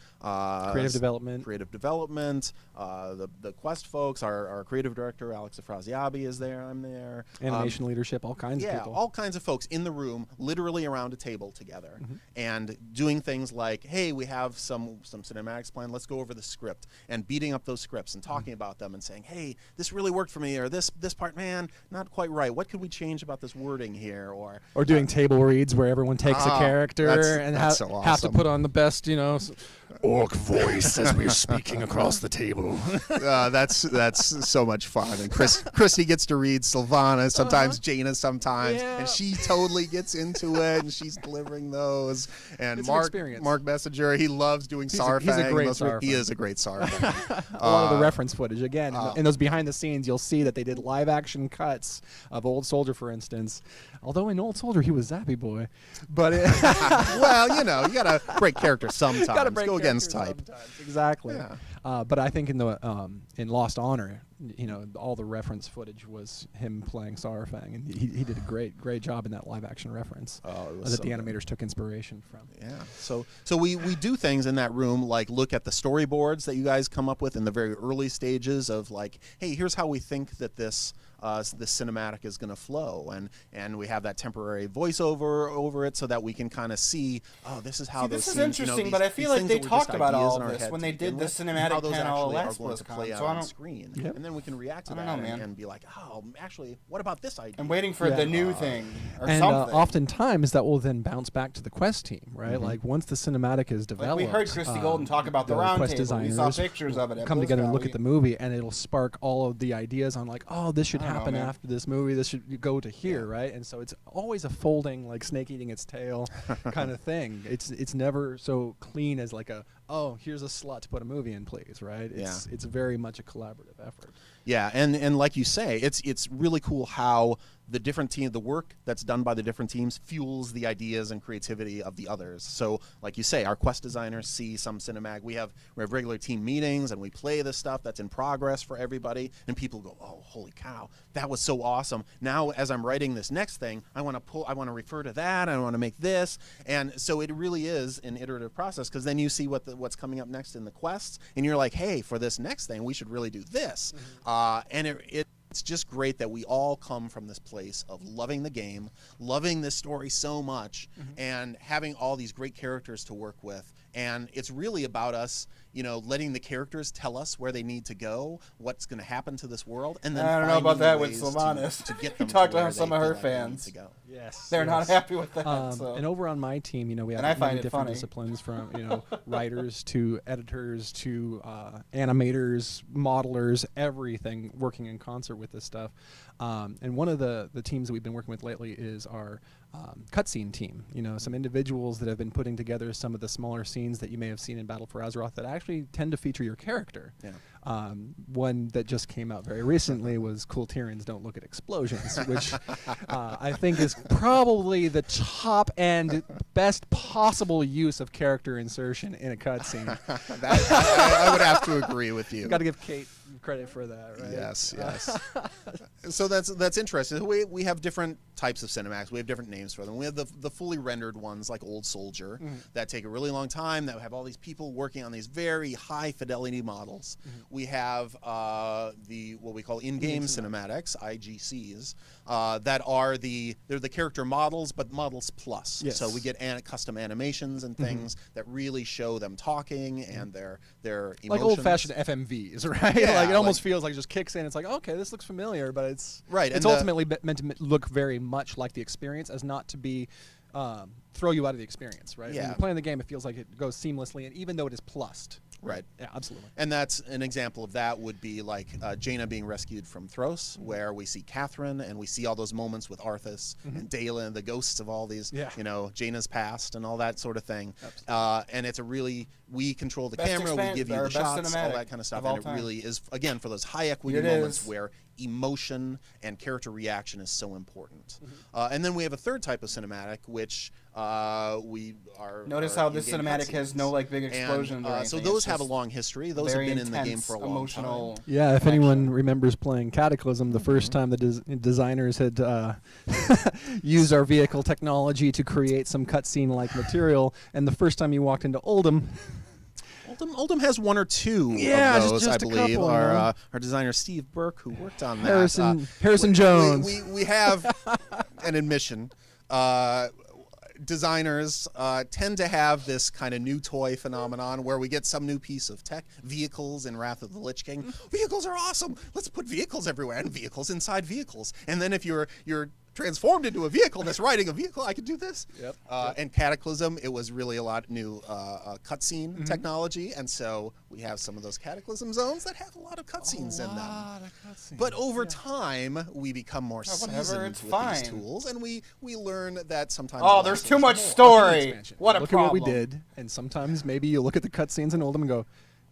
creative development, the Quest folks, our creative director, Alex Afraziabi is there, I'm there. Animation leadership, all kinds of people. Yeah, all kinds of folks in the room, literally around a table together, and doing things like, hey, we have some cinematics plan, let's go over the script, and beating up those scripts and talking about them and saying, hey, this really worked for me, or this part, man, not quite right. What could we change about this wording here? Or doing table reads where everyone takes a character and that's so awesome. have to put on the best, orc voice as we're speaking across the table. That's so much fun. And Christy gets to read Sylvana, sometimes Jaina sometimes, and she totally gets into it, and she's delivering those. And Mark Messenger, he loves doing Sarfang. He's a great Sarfang. He is a great Sarfang. A lot of the reference footage, again, in those behind the scenes, you'll see that they did live action cuts of Old Soldier, for instance. Although in Old Soldier, he was Zappy Boy. But well, you gotta break character sometimes. Go against type. Sometimes. Exactly. Yeah. But I think in Lost Honor, all the reference footage was him playing Saurfang, and he did a great job in that live action reference that the animators took inspiration from. Yeah. So we do things in that room, like look at the storyboards that you guys come up with in the very early stages of like, hey, here's how we think that this cinematic is going to flow, and we have that temporary voiceover over it so that we can kind of see, this is how those this is scenes, interesting, but I feel like they talked about all of this when they did the cinematic panel last BlizzCon, so on screen, and then we can react to that and be like, oh, actually, what about this idea? I'm waiting for the new thing or and something. Oftentimes that will then bounce back to the Quest team, right? Like once the cinematic is developed, we heard Christy Golden talk about the round table. We saw pictures of it. Come together and look at the movie, and it'll spark all of the ideas on like, oh, this should happen after this movie. This should go to here, right? And so it's always a folding, like snake eating its tail kind of thing. It's never so clean as like here's a slot to put a movie in, please, right? It's very much a collaborative effort. Yeah, and like you say, it's really cool how the different team, the work that's done by the different teams fuels the ideas and creativity of the others. So, like you say, our quest designers see some cinematic. We have regular team meetings, and we play the stuff that's in progress for everybody, and people go, "Oh, holy cow, that was so awesome!" Now, as I'm writing this next thing, I want to refer to that. I want to make this, and so it really is an iterative process, because then you see what's coming up next in the quests, and you're like, "Hey, for this next thing, we should really do this," and it's just great that we all come from this place of loving the game, loving this story so much, and having all these great characters to work with. And it's really about us, you know, letting the characters tell us where they need to go, what's going to happen to this world, and then I don't know about that with Sylvanas. To get You them talked to where to some they of her feel like they need fans. to go. Yes, They're not happy with that. And over on my team, you know, we have And I find many it different funny. disciplines, from, you know, writers to editors to animators, modelers, everything working in concert with this stuff. And one of the teams that we've been working with lately is our cutscene team. You know, some individuals that have been putting together some of the smaller scenes that you may have seen in Battle for Azeroth that actually tend to feature your character. Yeah. One that just came out very recently was Cool Tyrants Don't Look at Explosions, which I think is probably the top and best possible use of character insertion in a cutscene. I would have to agree with you. Got to give Kate credit for that, right? Yes, yes. So that's interesting. We have different types of cinematics. We have different names for them. We have the fully rendered ones like Old Soldier that take a really long time, that have all these people working on these very high fidelity models. We have what we call in-game cinematics, IGCs, that are they're the character models, but models plus. Yes. So we get custom animations and things that really show them talking and their emotions. Like old-fashioned FMVs, right? Yeah, like it almost feels like it just kicks in. It's like, okay, this looks familiar, but it's right. It's and ultimately meant to look very much like the experience, as not to be throw you out of the experience, right? Yeah. When you're playing the game, it feels like it goes seamlessly, and even though it is plussed. Right. Yeah, absolutely. And that's an example of that would be like Jaina being rescued from Thros, where we see Catherine and we see all those moments with Arthas and Dalen, the ghosts of all these, you know, Jaina's past and all that sort of thing. And it's we control the camera, we give you the shots, all that kind of stuff. And it really is, again, for those high equity moments where emotion and character reaction is so important. And then we have a third type of cinematic, which we are. Notice how this cinematic has no like big explosions or anything. So those have a long history. Those have been in the game for a long time. Yeah, if anyone remembers playing Cataclysm, the first time the designers had used our vehicle technology to create some cutscene-like material, and the first time you walked into Oldham. Oldham has one or two of those, just I a believe. couple, Our designer Steve Burke, who worked on that. Harrison Jones. We have an admission. Designers tend to have this kind of new toy phenomenon where we get some new piece of tech, vehicles in Wrath of the Lich King. Vehicles are awesome. Let's put vehicles everywhere, and vehicles inside vehicles. And then if you're transformed into a vehicle that's riding a vehicle, I could do this. And Cataclysm, it was really a lot new cutscene technology, and so we have some of those Cataclysm zones that have a lot of cutscenes in them. But over time, we become more seasoned with these tools, and we learn that sometimes. Oh, there's too much story. What a look problem. Look at what we did, and sometimes maybe you look at the cutscenes in Oldham and go,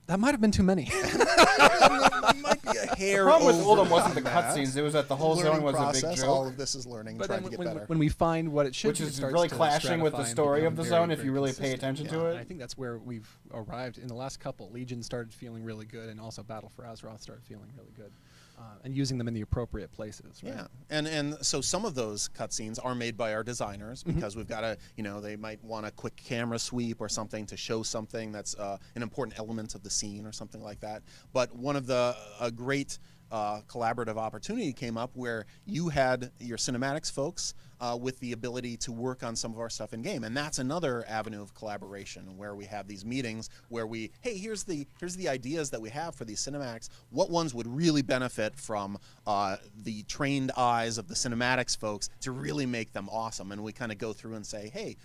that might have been too many. It might be a hair. The problem with over Oldham wasn't the that. cutscenes; it was that the whole zone was a big joke. All of this is learning, But trying then to get better. when we find what it should Which be, it is starts really to clashing with the stratify and story of become the very, zone if very you really pay consistent. attention to And it. I think that's where we've arrived in the last couple. Legion started feeling really good, and also Battle for Azeroth started feeling really good. And using them in the appropriate places. Right? Yeah, and so some of those cutscenes are made by our designers because we've got to, they might want a quick camera sweep or something to show something that's an important element of the scene or something like that. But one of the great collaborative opportunity came up where you had your cinematics folks with the ability to work on some of our stuff in game, and that's another avenue of collaboration where we have these meetings where hey, here's the ideas that we have for these cinematics. What ones would really benefit from the trained eyes of the cinematics folks to really make them awesome? And we kind of go through and say, hey,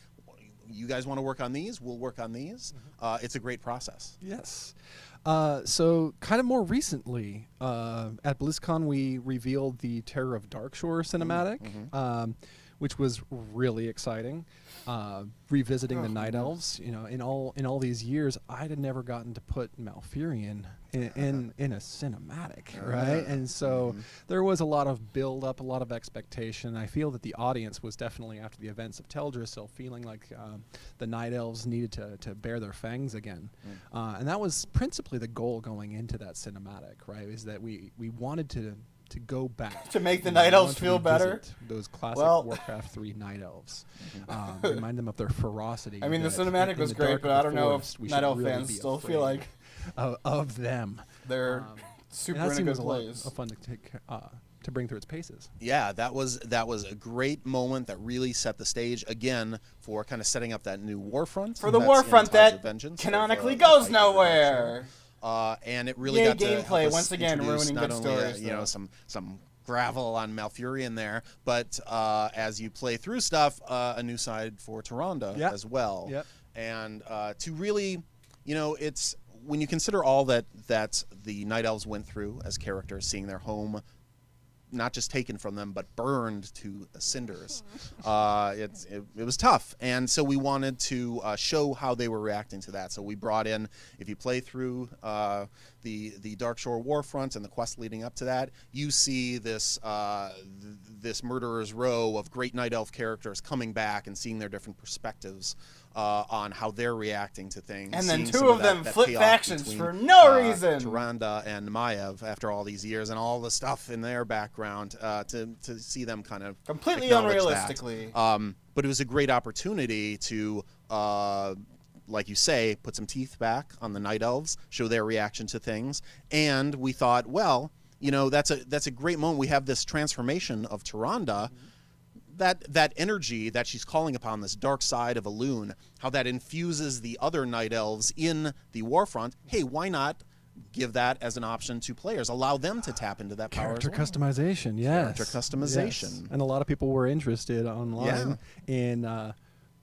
you guys want to work on these? We'll work on these. It's a great process. Yes. So kind of more recently, at BlizzCon, we revealed the Terror of Darkshore cinematic, which was really exciting. Revisiting the Night Elves, in all these years, I had never gotten to put Malfurion in a cinematic, right? And so there was a lot of build up, a lot of expectation. I feel that the audience was definitely, after the events of Teldrassil, feeling like the Night Elves needed to bear their fangs again. And that was principally the goal going into that cinematic, right? Is that we wanted to go back to make the Night Elves feel better. Those classic Warcraft 3 Night Elves, remind them of their ferocity. I mean, the cinematic was great, but I don't know if Night Elf fans still feel like of them. They're super in a good place. Fun to to bring through its paces. Yeah, that was a great moment that really set the stage again for kind of setting up that new warfront. For the warfront that canonically goes nowhere. And it really got gameplay to once again ruining not good only stories. you know, some gravel on Malfurion there, but as you play through stuff, a new side for Tyrande as well. Yep. And to really, you know, it's when you consider all that the Night Elves went through as characters, seeing their home not just taken from them, but burned to cinders. It was tough, and so we wanted to show how they were reacting to that. So we brought in, if you play through the Darkshore Warfront and the quest leading up to that, you see this this Murderer's Row of great Night Elf characters coming back and seeing their different perspectives on how they're reacting to things. And then two of them flip factions for no reason. Tyrande and Maiev, after all these years, and all the stuff in their background, to see them kind of completely unrealistically. But it was a great opportunity to, like you say, put some teeth back on the Night Elves, show their reaction to things, and we thought, well, you know, that's a great moment. We have this transformation of Tyrande. That energy that she's calling upon, this dark side of Elune, how that infuses the other Night Elves in the Warfront. Hey, why not give that as an option to players? Allow them to tap into that power as well. Character customization, yes. Character customization. Yes. And a lot of people were interested online in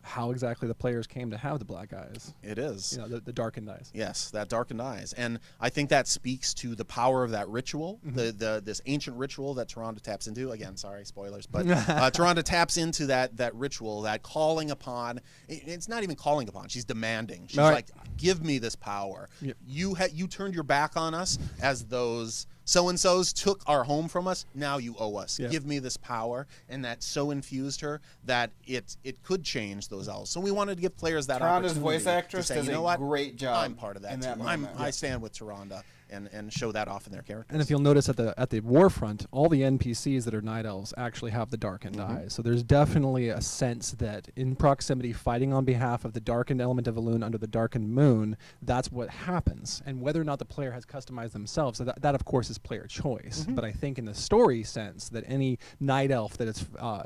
how exactly the players came to have the black eyes. It is. You know, the darkened eyes. Yes, that darkened eyes. And I think that speaks to the power of that ritual, this ancient ritual that Tyrande taps into. Again, sorry, spoilers, but Tyrande taps into that ritual, that calling upon. It's not even calling upon. She's demanding. She's like, give me this power. Yep. You turned your back on us as those so-and-sos took our home from us. Now you owe us. Yep. Give me this power. And that so infused her that it could change those elves. So we wanted to give players that opportunity. Tyrande's voice actress to say, does you know a what? great job. I'm part of that too. I stand with Tyrande and show that off in their characters. And if you'll notice at the Warfront, all the NPCs that are Night Elves actually have the darkened eyes. So there's definitely a sense that in proximity, fighting on behalf of the darkened element of Elune under the darkened moon, that's what happens. And whether or not the player has customized themselves, that of course is player choice. But I think in the story sense that any Night Elf that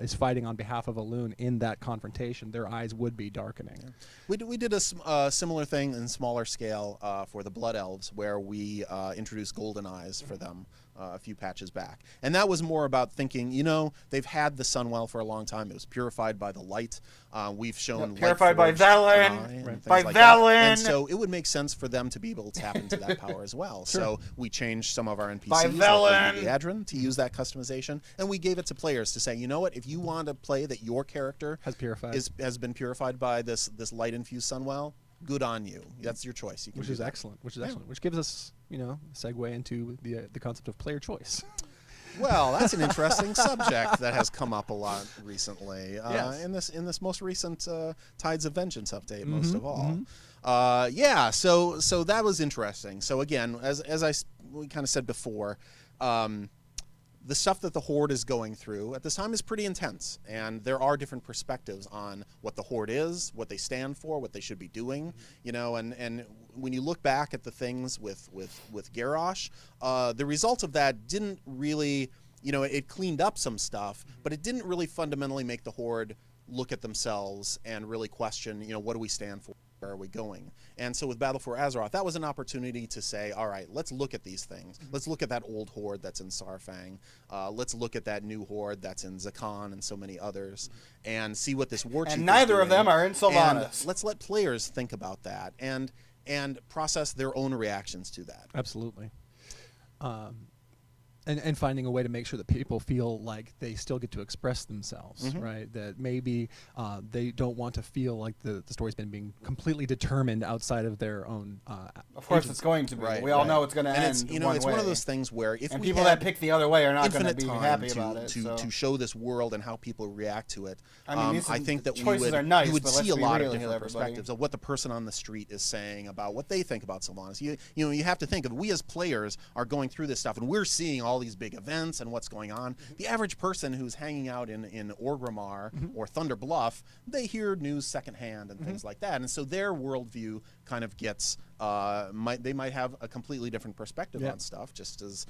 is fighting on behalf of Elune in that confrontation, their eyes would be darkening. Yeah. We did a similar thing in smaller scale for the Blood Elves, where we introduced golden eyes for them a few patches back. And that was more about thinking, you know, they've had the Sunwell for a long time. It was purified by the light. We've shown purified by Velen. By Velen. And so it would make sense for them to be able to tap into that power as well. Sure. So we changed some of our NPCs by Velen. Like Adrin to use that customization, and we gave it to players to say, you know what, if you want to play that your character has been purified by this light infused Sunwell, good on you. That's your choice. You can which is excellent. Which gives us, you know, a segue into the concept of player choice. Well, that's an interesting subject that has come up a lot recently. In this most recent Tides of Vengeance update, most of all. Yeah. So that was interesting. So again, as we kind of said before, the stuff that the Horde is going through at this time is pretty intense, and there are different perspectives on what the Horde is, what they stand for, what they should be doing, you know, and when you look back at the things with Garrosh, the result of that didn't really, you know, it cleaned up some stuff, but it didn't really fundamentally make the Horde look at themselves and really question, you know, what do we stand for? Where are we going? And so with Battle for Azeroth, that was an opportunity to say, all right, let's look at these things. Let's look at that old Horde that's in Sarfang. Let's look at that new Horde that's in Zakan and so many others, and see what this war chief and neither of them are in Sylvanas. Let's let players think about that and process their own reactions to that. Absolutely. And finding a way to make sure that people feel like they still get to express themselves, right? That maybe they don't want to feel like the story's been being completely determined outside of their own. Of course, it's going to be. We all know it's going to end. It's, you know, it's one of those things where if we people that pick the other way are not going to be happy about it. To show this world and how people react to it, I mean, I think that you would see a lot of different perspectives of what the person on the street is saying about what they think about Sylvanas. You know, you have to think of, we as players are going through this stuff and we're seeing all all these big events and what's going on. The average person who's hanging out in Orgrimmar or Thunder Bluff, they hear news secondhand and things like that, and so their worldview kind of gets they might have a completely different perspective on stuff. Just as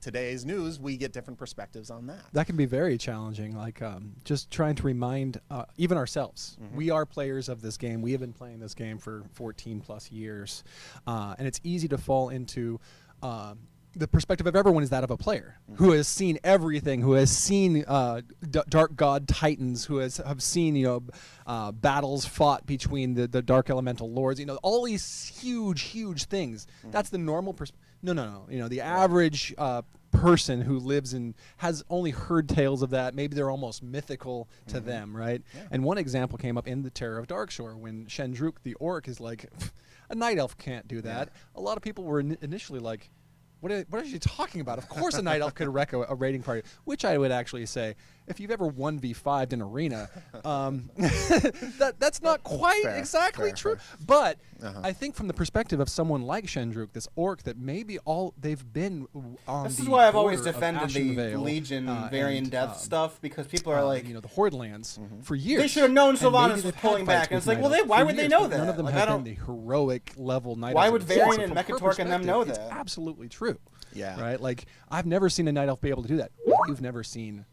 today's news, we get different perspectives on that. That can be very challenging. Like just trying to remind even ourselves, we are players of this game. We have been playing this game for 14 plus years, and it's easy to fall into the perspective of everyone is that of a player who has seen everything, who has seen Dark God Titans, who have seen battles fought between the Dark Elemental Lords, all these huge things. That's the normal no. The average person who lives in has only heard tales of that. Maybe they're almost mythical to them, right? Yeah. And one example came up in the Terror of Darkshore when Shendruk the orc is like, a night elf can't do that. A lot of people were initially like, what are you talking about? Of course a night elf could wreck a raiding party, which I would actually say, if you've ever 1v5'd in arena, that's not quite exactly true. But I think from the perspective of someone like Shendruk, this orc that maybe they've been on This is why I've always defended the Legion Varian Death stuff, because people are like, the Horde lands for years. They should have known Sylvanas was pulling back, and it's like, well, why would they know that? None of them have been the heroic level night elves. Why would Varian and Mechatork and them know that? It's absolutely true. Yeah. Right? Like, I've never seen a night elf be able to do that. You've never seen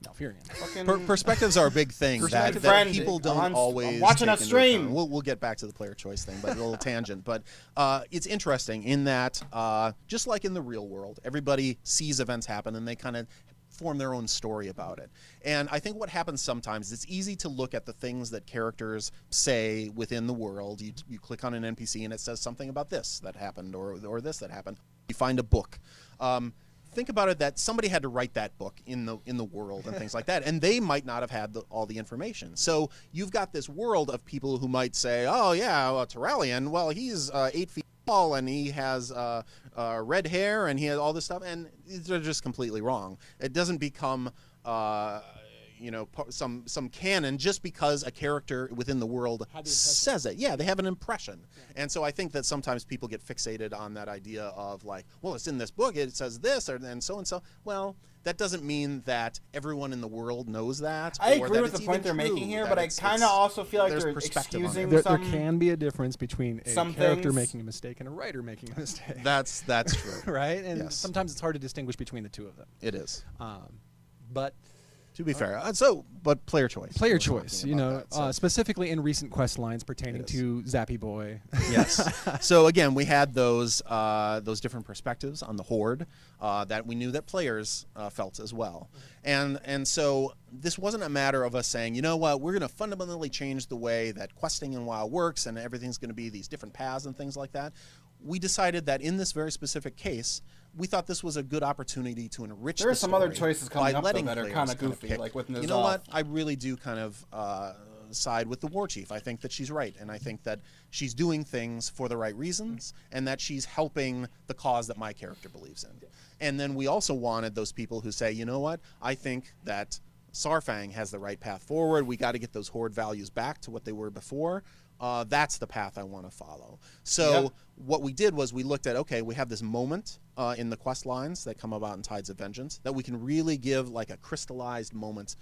Malfurion. Perspectives are a big thing that people don't always watching us stream. We'll get back to the player choice thing, but a little tangent. But it's interesting in that, just like in the real world, everybody sees events happen and they kind of form their own story about it. And I think what happens sometimes, it's easy to look at the things that characters say within the world. You click on an NPC and it says something about this that happened or this that happened. You find a book. Think about it that somebody had to write that book in the world and things like that, and they might not have had all the information. So you've got this world of people who might say, oh yeah, Terralion, well, he's 8 feet tall and he has red hair and he has all this stuff, and they're just completely wrong. It doesn't become some canon just because a character within the world says it. Yeah, they have an impression. And so I think that sometimes people get fixated on that idea of like, well, it's in this book, it says this, and so and so. Well, that doesn't mean that everyone in the world knows that. I agree with the point they're making here, but I kind of also feel like they're excusing there can be a difference between a character making a mistake and a writer making a mistake. That's true. Right? And sometimes it's hard to distinguish between the two of them. It is. But to be fair, but player choice. Player choice, specifically in recent quest lines pertaining to Zappy Boy. Yes. So again, we had those different perspectives on the Horde that we knew that players felt as well, and so this wasn't a matter of us saying, you know what, we're going to fundamentally change the way that questing in WoW works, and everything's going to be these different paths and things like that. We decided that in this very specific case, we thought this was a good opportunity to enrich the story. There are some other choices coming up that are kind of goofy, like with N'Zoth. You know what? I really do kind of side with the War Chief. I think that she's right, and I think that she's doing things for the right reasons, and that she's helping the cause that my character believes in. And then we also wanted those people who say, you know what? I think that Saurfang has the right path forward. We got to get those Horde values back to what they were before. That's the path I want to follow. So what we did was we looked at, okay, we have this moment in the quest lines that come about in Tides of Vengeance that we can really give like a crystallized moment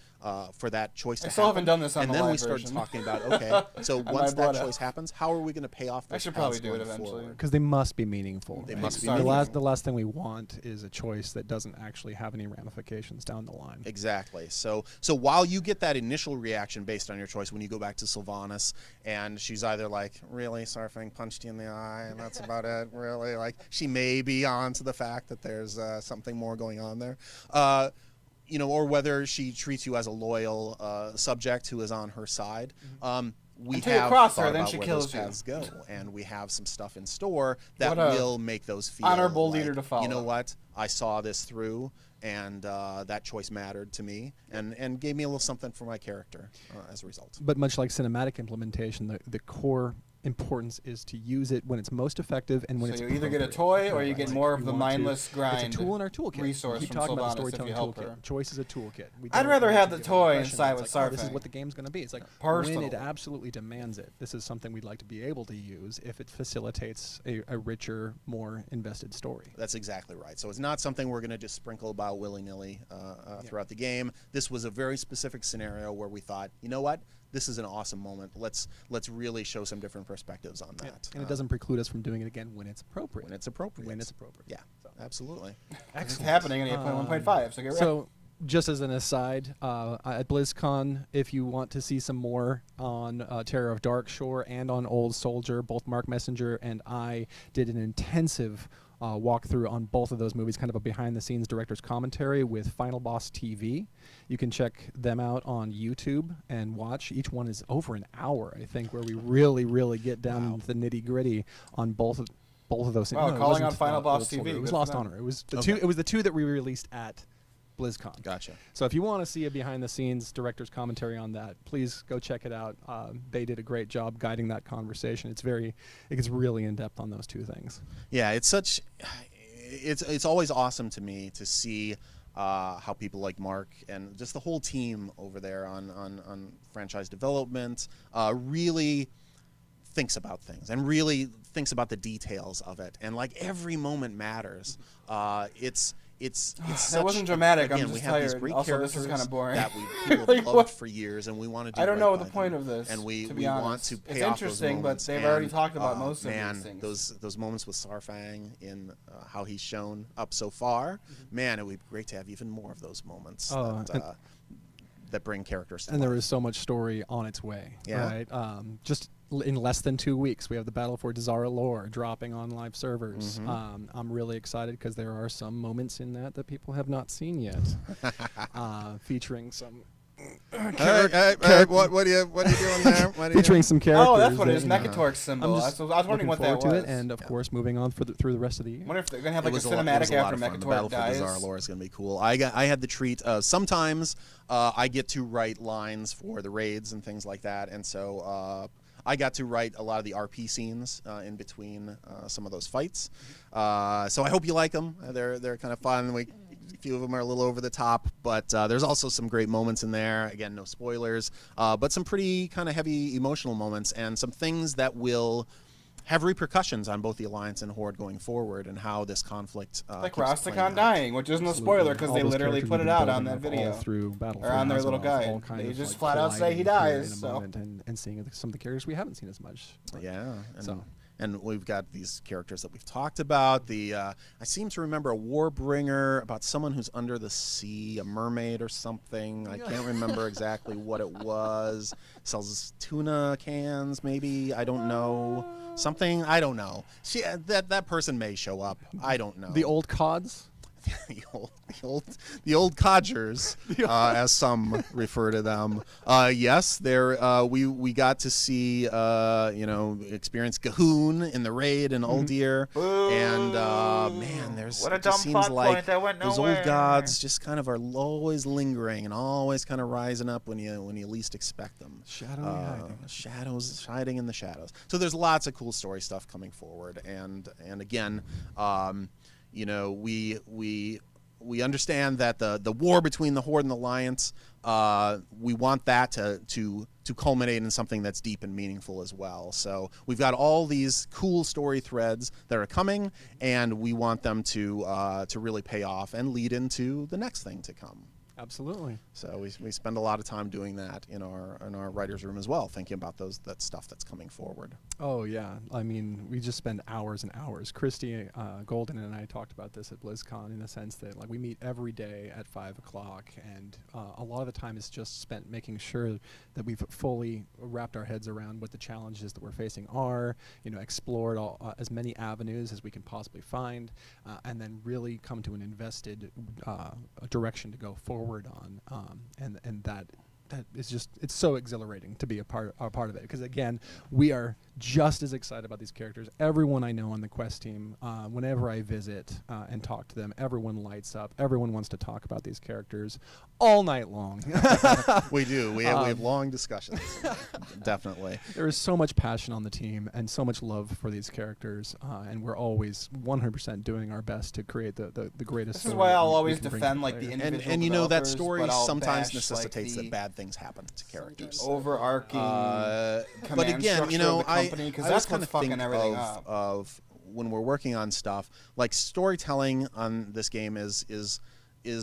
for that choice to happen. I still haven't done this on the live And then we started talking about, okay, so once that choice happens, how are we going to pay off those I should probably do it eventually. Because they must be meaningful. They must be meaningful. The last thing we want is a choice that doesn't actually have any ramifications down the line. Exactly. So while you get that initial reaction based on your choice, when you go back to Sylvanas and she's either like, really, Saurfang punched you in the eye and that's about it, really? Like, she may be on to the fact that there's something more going on there. Or whether she treats you as a loyal subject who is on her side. We Until have you cross thought her, then about she where kills those paths you. go, and we have some stuff in store that will make those feel honorable like, leader to follow. you know what, I saw this through, and that choice mattered to me, and gave me a little something for my character as a result. But much like cinematic implementation, the core importance is to use it when it's most effective and when So it's you either get a appropriate. toy or you get Right. more of You the want to- mindless grind. It's a tool in our toolkit. resource We keep from talking about Sylvanas if storytelling you help toolkit. her. Choice is a toolkit. We I'd don't rather want have to the give toy impression inside that with it's like, oh, this is Sarfang. what the game's going to be. It's like Personal. when it absolutely demands it. This is something we'd like to be able to use if it facilitates a richer, more invested story. That's exactly right. So it's not something we're going to just sprinkle about willy-nilly throughout the game. This was a very specific scenario where we thought, you know what? This is an awesome moment. Let's really show some different perspectives on that. And it doesn't preclude us from doing it again when it's appropriate. When it's appropriate. When it's appropriate. Yeah, absolutely. It's happening in 8.1.5, so get ready. So, just as an aside, at BlizzCon, if you want to see some more on Terror of Darkshore and on Old Soldier, both Mark Messenger and I did an intensive walkthrough on both of those movies, kind of a behind-the-scenes director's commentary with Final Boss TV. You can check them out on YouTube and watch. Each one is over an hour, I think, where we really, really get down into the nitty-gritty on both of those. Wow, No, it calling wasn't on Final Boss Old Soldier. TV. It was Good for Lost them. Honor. It was the Okay. two. It was the two that we released at BlizzCon. Gotcha. So if you want to see a behind-the-scenes director's commentary on that, please go check it out. They did a great job guiding that conversation. It gets really in depth on those two things. Yeah, it's always awesome to me to see how people like Mark and just the whole team over there on franchise development really thinks about things and really thinks about the details of it, and like every moment matters. It's That such, wasn't dramatic. Again, I'm we just have these tired. great Also, this characters is kind of boring. that people Like, have what? loved for years, and we want to do. I don't right know by the point them. of this, and we to be want honest. to It's pay off those interesting, but moments, they've already and, talked about most of man, these things. those moments with Sarfang in how he's shown up so far, man, it would be great to have even more of those moments that bring characters to And there life. is so much story on its way. Yeah. Right? Just in less than 2 weeks, we have the Battle for Dazara lore dropping on live servers. I'm really excited because there are some moments in that people have not seen yet, featuring some. What are you doing there? Featuring some characters. Oh, that's what it is. that, you know, Necator's symbol. I'm I just was wondering looking what forward that was. to it, and of course, moving on through the rest of the year. I wonder if they're going to have It like a was a lot cinematic after of fun. The Necator Battle dies. for Dazara lore is going to be cool. I had the treat. Sometimes I get to write lines for the raids and things like that, and so I got to write a lot of the RP scenes in between some of those fights. So I hope you like them. They're kind of fun. A few of them are a little over the top, but there's also some great moments in there. Again, no spoilers, but some pretty kind of heavy emotional moments and some things that will have repercussions on both the Alliance and Horde going forward, and how this conflict Like keeps playing Rastakhan out. dying, which isn't a spoiler because All they those literally characters put we've it been out on building that up all video. through Battle Or for on their Azeroth, little guide. all kind They of, just like, flat out say he colliding dies, in a so. moment and seeing some of the characters we haven't seen as much. Yeah, and, So. and we've got these characters that we've talked about. I seem to remember a Warbringer about someone who's under the sea, a mermaid or something. I can't remember exactly what it was. Sells tuna cans, maybe. I don't know. Something, I don't know. That person may show up. I don't know. The old CODs? the old codgers, as some refer to them. Yes, we got to see experience Gahoon in the raid in Uldir, and man, there's What a it just dumb seems plot like point that went those nowhere. old gods just kind of are always lingering and always kind of rising up when you least expect them. Shadowy hiding. Shadows hiding in the shadows. So there's lots of cool story stuff coming forward, and again. We understand that the war between the Horde and the Alliance, we want that to culminate in something that's deep and meaningful as well. So we've got all these cool story threads that are coming, and we want them to really pay off and lead into the next thing to come. Absolutely. So we spend a lot of time doing that in our writers' room as well, thinking about that stuff that's coming forward. Oh yeah, I mean, we just spend hours and hours. Christy Golden and I talked about this at BlizzCon in the sense that like we meet every day at 5 o'clock, and a lot of the time is just spent making sure that we've fully wrapped our heads around what the challenges that we're facing are. Explored as many avenues as we can possibly find, and then really come to an invested direction to go forward on, and that is just, it's so exhilarating to be a part of it, because again, we are just as excited about these characters. Everyone I know on the quest team, whenever I visit and talk to them, everyone lights up. Everyone wants to talk about these characters all night long. We do. We have long discussions. Definitely. There is so much passion on the team and so much love for these characters, and we're always 100% doing our best to create the greatest. This is why I'll always defend like the individual and you know that developers, story but I'll sometimes bash, necessitates like, that bad things happen to characters. Overarching. But again, you know, I that's kind what's of fucking think everything up. of when we're working on stuff like storytelling on this game is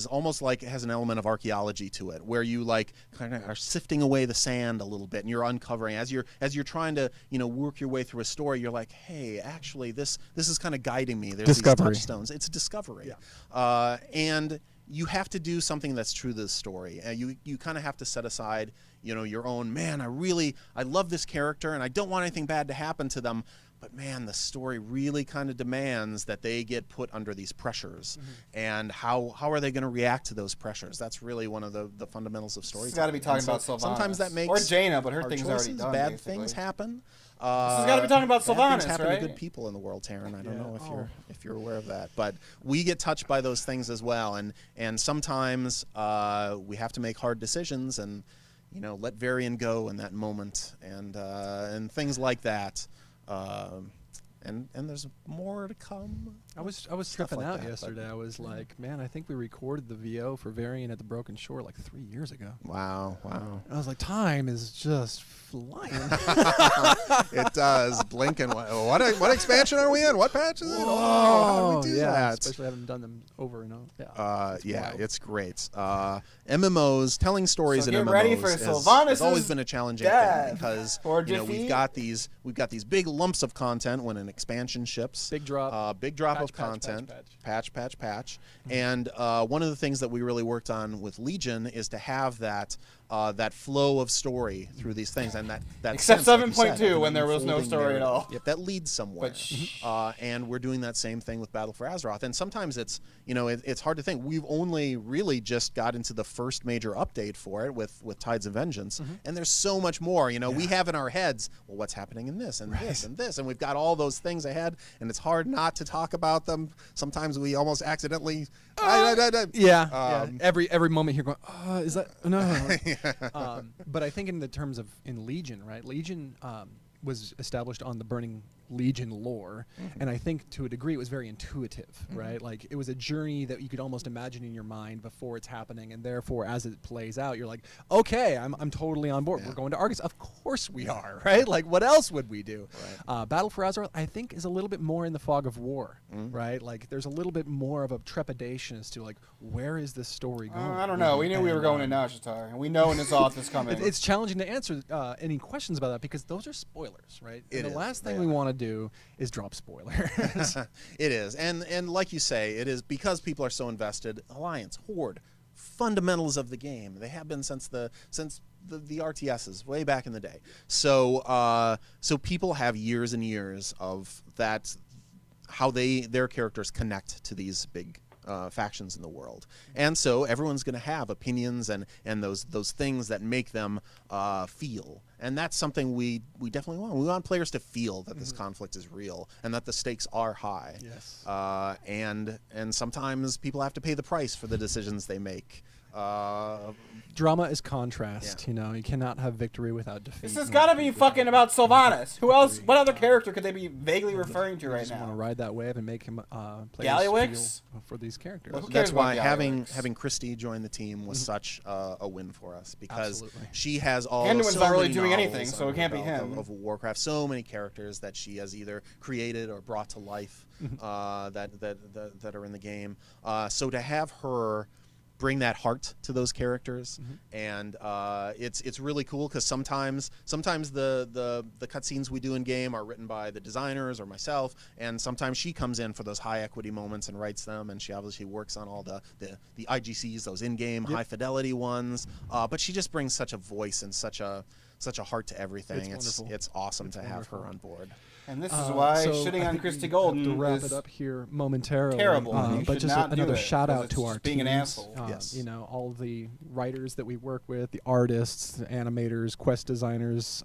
almost like it has an element of archaeology to it, where you like kind of are sifting away the sand a little bit, and you're uncovering as you're trying to work your way through a story. You're like, hey, actually, this is kind of guiding me. There's Discovery. these touchstones. It's a discovery, yeah. And you have to do something that's true to the story. You kind of have to set aside, your own, man, I love this character and I don't want anything bad to happen to them, but man, the story really kind of demands that they get put under these pressures. And how are they going to react to those pressures? That's really one of the fundamentals of storytelling. It's got to be talking about Sylvanas. Sometimes that makes or Jaina, but her hard thing's choices, already done. bad basically. things happen. This has got to be talking about Bad Sylvanas, things happen right? to good people in the world, Taryn. I don't know if you're aware of that, but we get touched by those things as well, and sometimes we have to make hard decisions and let Varian go in that moment and things like that. And there's more to come. I was tripping out yesterday. I was like, man, I think we recorded the VO for Varian at the Broken Shore like 3 years ago. Wow. I was like, time is just flying. It does. Blinking. What expansion are we in? What patch is it? Oh, how do we do that? Especially having done them over and over. It's great. MMOs, telling stories So in get MMOs ready for has Sylvanas' always been a challenging death. thing because Or we've got these big lumps of content when an expansion ships. Big drop. Big drop Patch, of content. patch. Patch. And one of the things that we really worked on with Legion is to have that flow of story through these things, and that Except sense, like you 7.2 said, when there was no unfolding story at narrative. all. Yep, that leads somewhere. But and we're doing that same thing with Battle for Azeroth. And sometimes it's it's hard to think. We've only really just got into the first major update for it with Tides of Vengeance, and there's so much more. We have in our heads, well, what's happening in this and this and this, and we've got all those things ahead, and it's hard not to talk about them. Sometimes we almost accidentally. Every moment you're going, is that no? But I think in the terms of in Legion, right? Legion was established on the Burning Legion lore, and I think to a degree it was very intuitive, right? Like it was a journey that you could almost imagine in your mind before it's happening, and therefore as it plays out, you're like, okay, I'm totally on board. We're going to Argus, of course we are, right? Like what else would we do? Battle for Azeroth, I think, is a little bit more in the fog of war, right? Like there's a little bit more of a trepidation as to like where is this story going? I don't know. We knew we were going to Nashatar, and we know when Xal'atath is coming. It's challenging to answer any questions about that because those are spoilers, right? And the last thing we want to do is drop spoilers. It is, and like you say, it is because people are so invested. Alliance, Horde, fundamentals of the game. They have been since the RTSs way back in the day. So people have years and years of that, how their characters connect to these big factions in the world, and so everyone's going to have opinions and those things that make them feel, and that's something we definitely want. We want players to feel that this conflict is real and that the stakes are high. Yes. And sometimes people have to pay the price for the decisions they make. Drama is contrast. You cannot have victory without defeat. This has got to be fucking about Sylvanas. Who else? What other character could they be vaguely referring to right just want to now? ride that wave and make him players Gallywix? feel for these characters. Well, who That's cares why about having Gallywix? Christy join the team was such a win for us, because Absolutely. she has Handuin's so not really many doing novels anything, so under it can't her be belt him. of Warcraft, so many characters that she has either created or brought to life that are in the game. So to have her bring that heart to those characters, and it's really cool because sometimes the cutscenes we do in game are written by the designers or myself, and sometimes she comes in for those high equity moments and writes them, and she obviously works on all the IGCs, those in-game high fidelity ones, but she just brings such a voice and such a such a heart to everything. It's wonderful. It's awesome to have wonderful. her on board. And this is why so shitting I on think Christy we Golden have to wrap is it up here momentarily. terrible. You But should just not do another it, shout 'cause out it's to just our being an teams. asshole. Yes. You know, all the writers that we work with, the artists, the animators, quest designers,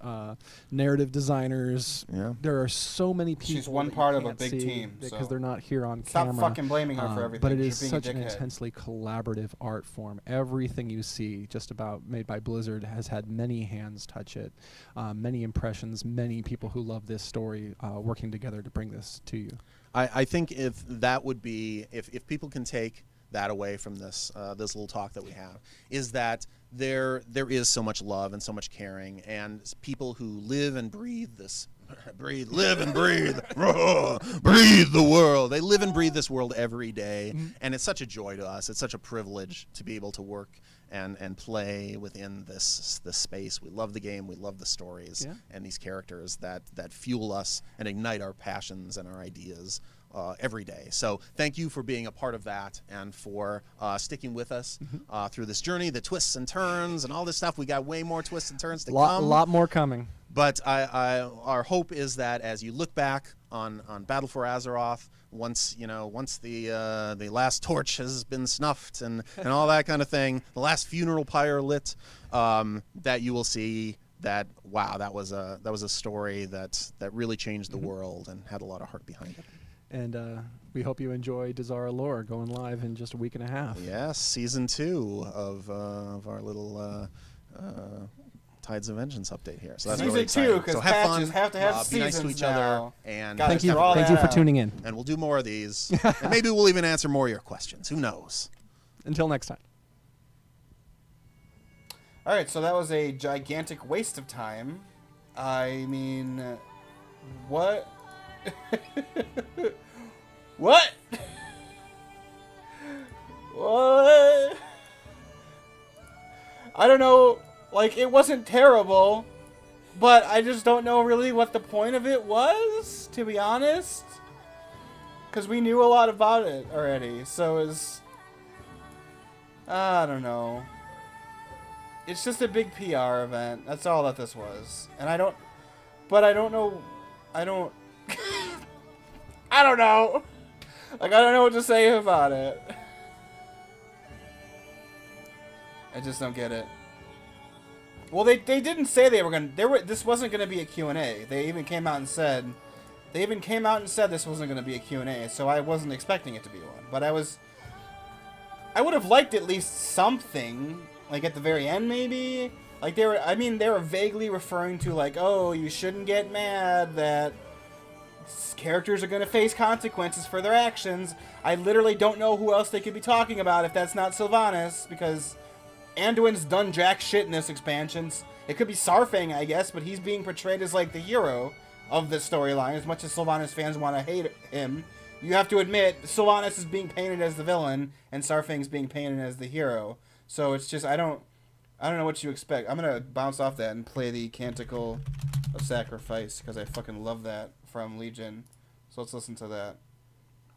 narrative designers. Yeah. There are so many people. She's one that you part of a can't big see team, because so they're not here on Stop camera. fucking blaming her for everything. But it is She's being a such an dickhead. intensely collaborative art form. Everything you see, just about made by Blizzard, has had many hands touch it, many impressions, many people who love this story working together to bring this to you. I think if that would be, if people can take that away from this this little talk that we have, is that there is so much love and so much caring, and people who live and breathe this, live and breathe, breathe the world. They live and breathe this world every day, and it's such a joy to us. It's such a privilege to be able to work and play within this space. We love the game. We love the stories and these characters that fuel us and ignite our passions and our ideas every day. So thank you for being a part of that and for sticking with us through this journey, the twists and turns and all this stuff. We got way more twists and turns to come. A lot more coming. But our hope is that as you look back on Battle for Azeroth, once the last torch has been snuffed and all that kind of thing, the last funeral pyre lit, that you will see that, wow, that was a story that really changed the world and had a lot of heart behind it. And we hope you enjoy Desara Lore going live in just a week and a half. Yes, season 2 of our little Tides of Vengeance update here. So that's Season really exciting. 2, because So have fun, patches have to have be nice to seasons each now. other, and Gotta Thank you draw that for out. tuning in. and we'll do more of these. And maybe we'll even answer more of your questions. Who knows? Until next time. All right, so that was a gigantic waste of time. I mean, what? What? What? I don't know. Like, it wasn't terrible, but I just don't know really what the point of it was, to be honest. Because we knew a lot about it already, so it's... I don't know. It's just a big PR event. That's all that this was. And I don't... But I don't know... I don't... I don't know! Like, I don't know what to say about it. I just don't get it. Well, they didn't say they were gonna... This wasn't gonna be a Q&A. They even came out and said... this wasn't gonna be a Q&A, so I wasn't expecting it to be one. But I would have liked at least something... Like, at the very end, maybe? Like, they were vaguely referring to, like, oh, you shouldn't get mad that characters are going to face consequences for their actions. I literally don't know who else they could be talking about if that's not Sylvanas, because Anduin's done jack shit in this expansion. It could be Sarfang, I guess, but he's being portrayed as, like, the hero of this storyline, as much as Sylvanas fans want to hate him. You have to admit, Sylvanas is being painted as the villain, and Sarfang's being painted as the hero. So it's just, I don't know what you expect. I'm going to bounce off that and play the Canticle of Sacrifice, because I fucking love that from Legion. So let's listen to that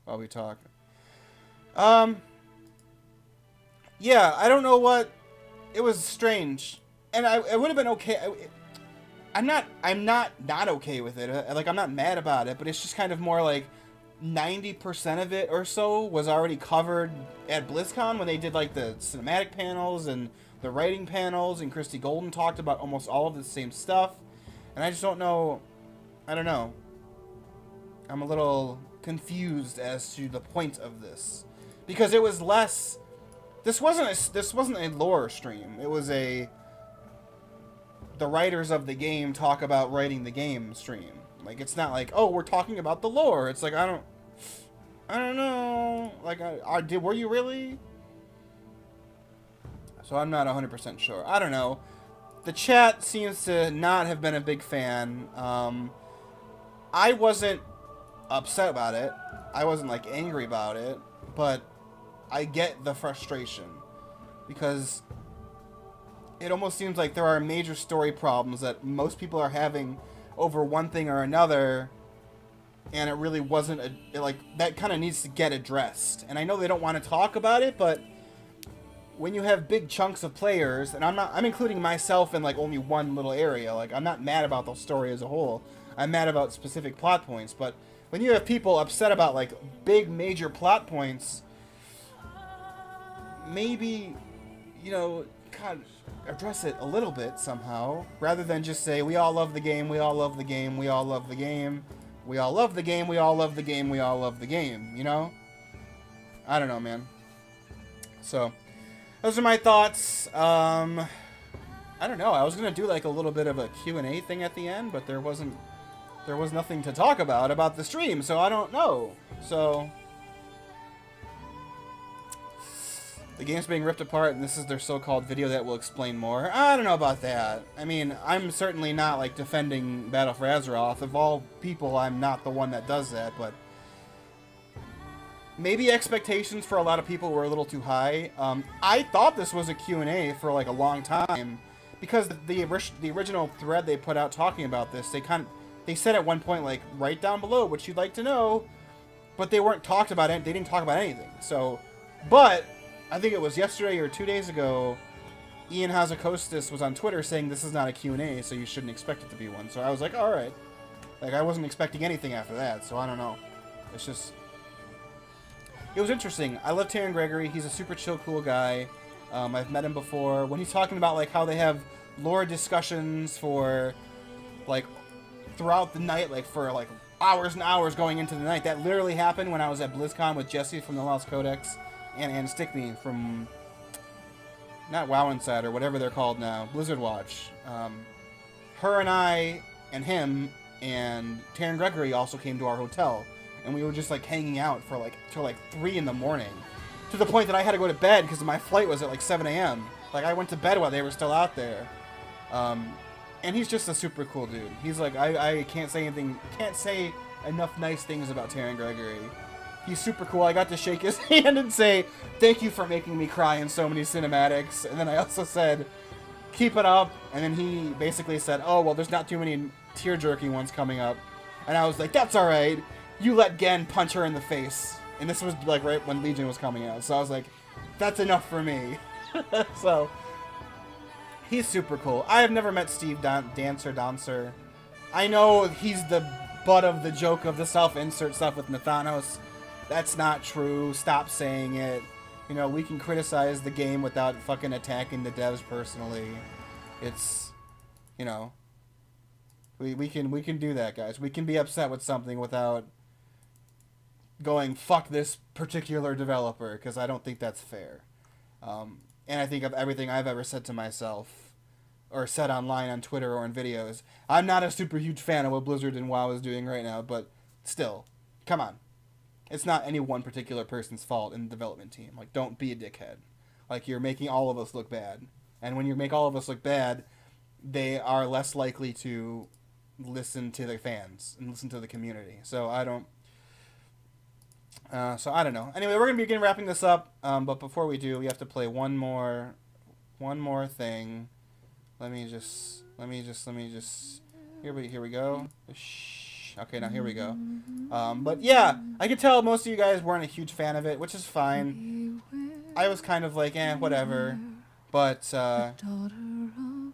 while we talk. Yeah, I don't know what... It was strange. And it would have been okay. I'm not okay with it. Like, I'm not mad about it, but it's just kind of more like 90% of it or so was already covered at BlizzCon when they did, like, the cinematic panels and the writing panels, and Christy Golden talked about almost all of the same stuff. And I just don't know... I don't know. I'm a little confused as to the point of this. Because it was less... This wasn't a lore stream. It was a... The writers of the game talk about writing the game stream. Like, it's not like, oh, we're talking about the lore. It's like, I don't know. Like, were you really? So I'm not 100% sure. I don't know. The chat seems to not have been a big fan. I wasn't upset about it. I wasn't, like, angry about it. But I get the frustration. Because it almost seems like there are major story problems that most people are having over one thing or another, and it really wasn't like that kind of needs to get addressed. And I know they don't want to talk about it, but when you have big chunks of players, and I'm including myself in like only one little area. Like, I'm not mad about the story as a whole. I'm mad about specific plot points. But when you have people upset about like big major plot points, maybe, you know, kind of address it a little bit somehow, rather than just say we all love the game, we all love the game, we all love the game, we all love the game, we all love the game, we all love the game. You know? I don't know, man. So. Those are my thoughts. I don't know. I was gonna do like a little bit of a Q&A thing at the end, but there was nothing to talk about the stream, so I don't know. So the game's being ripped apart, and this is their so-called video that will explain more. I don't know about that. I mean, I'm certainly not like defending Battle for Azeroth. Of all people, I'm not the one that does that, but maybe expectations for a lot of people were a little too high. I thought this was a Q&A for like a long time, because the original thread they put out talking about this, they said at one point, like, write down below what you'd like to know, but they weren't talked about it. They didn't talk about anything. So, but I think it was yesterday or 2 days ago, Ian Hazakostas was on Twitter saying this is not a Q&A, so you shouldn't expect it to be one. So I was like, all right. Like, I wasn't expecting anything after that, so I don't know. It's just... It was interesting. I love Taron Gregory. He's a super chill, cool guy. I've met him before. When he's talking about like how they have lore discussions for like throughout the night, like for like hours and hours going into the night. That literally happened when I was at BlizzCon with Jesse from the Lost Codex and Stickney from not WoW Insider, whatever they're called now, Blizzard Watch. Her and I and him and Taron Gregory also came to our hotel. And we were just like hanging out for like till like 3 in the morning, to the point that I had to go to bed because my flight was at like 7 a.m. Like, I went to bed while they were still out there. And he's just a super cool dude. He's like, I can't say enough nice things about Taron Gregory. He's super cool. I got to shake his hand and say, thank you for making me cry in so many cinematics. And then I also said, keep it up. And then he basically said, oh, well, there's not too many tear-jerking ones coming up. And I was like, that's all right. You let Gen punch her in the face. And this was like right when Legion was coming out. So I was like, that's enough for me. So, he's super cool. I have never met Steve Dancer. I know he's the butt of the joke of the self-insert stuff with Nathanos. That's not true. Stop saying it. You know, we can criticize the game without fucking attacking the devs personally. It's, you know, we can do that, guys. We can be upset with something without going, fuck this particular developer, because I don't think that's fair. And I think of everything I've ever said to myself, or said online on Twitter or in videos. I'm not a super huge fan of what Blizzard and WoW is doing right now, but still, come on. It's not any one particular person's fault in the development team. Like, don't be a dickhead. Like, you're making all of us look bad. And when you make all of us look bad, they are less likely to listen to the fans and listen to the community. So I don't know. Anyway, we're gonna begin wrapping this up. But before we do, we have to play one more thing. Let me just. Here we go. Shh. Okay, now here we go. But yeah, I could tell most of you guys weren't a huge fan of it, which is fine. I was kind of like, whatever. But I don't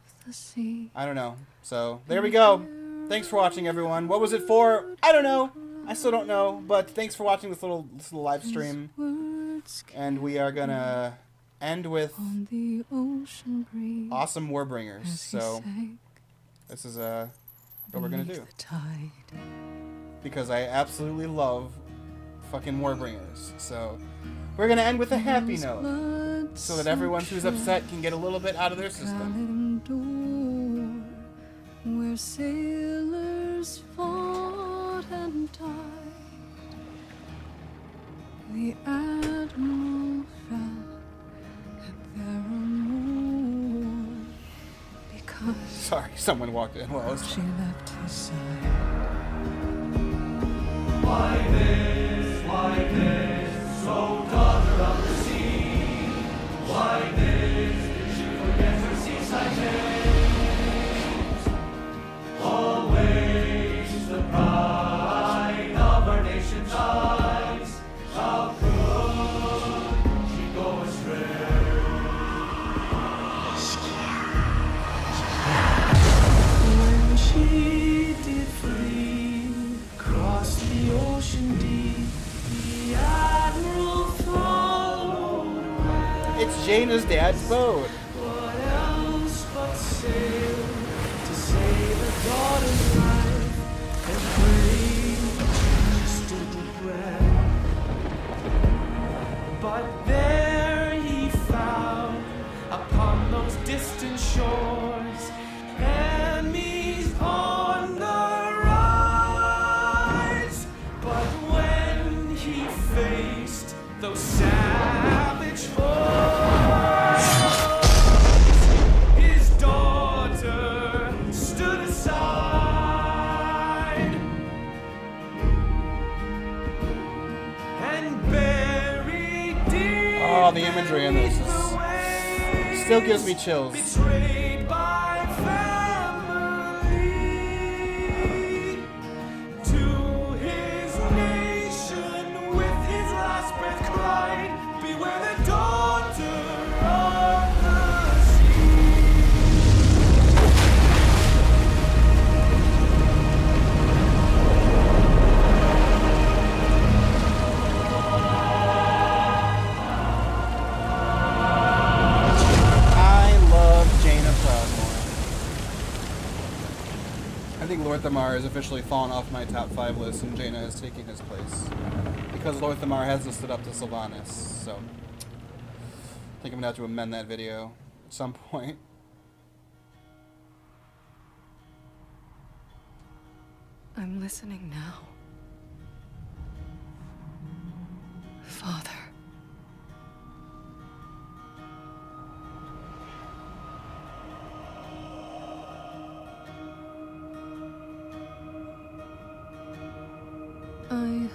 know. So there we go. Thanks for watching, everyone. What was it for? I don't know. I still don't know, but thanks for watching this little live stream. And we are gonna end with awesome Warbringers. So this is what we're gonna do. Because I absolutely love fucking Warbringers. So we're gonna end with a happy note, so that everyone who's upset can get a little bit out of their system. Where sailors fought and died, the admiral fell at Paramore because sorry, someone walked in while I was she left his side. Why this, so daughter of the sea? Why this, did she forget her seaside days? Always the pride of our nation's eyes. How could she go astray? Jaina's dad's boat. What else but sail to save a daughter's life and breathe just a breath. But there he found upon those distant shores enemies on the rise. But when he faced those savage foes, his daughter stood aside and buried deep. Oh, the imagery in this still gives me chills. Betrayed by family, to his nation with his last breath cried, beware the daughter of the sea. I love Jaina Proudmoore. I think Lorthamar has officially fallen off my top 5 list, and Jaina is taking his place. Because Lorthamar hasn't stood up to Sylvanas, so I think I'm gonna have to amend that video at some point. I'm listening now. Father. I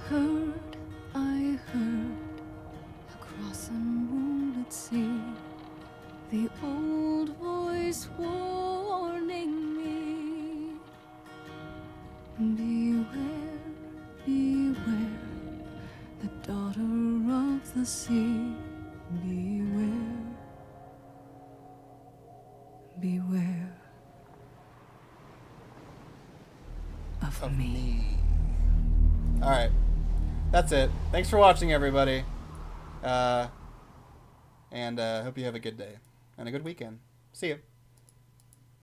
heard, across a moonlit sea, the old voice warning me. Beware, beware, the daughter of the sea. Beware, beware of me. Alright. That's it. Thanks for watching, everybody. And hope you have a good day. And a good weekend. See you.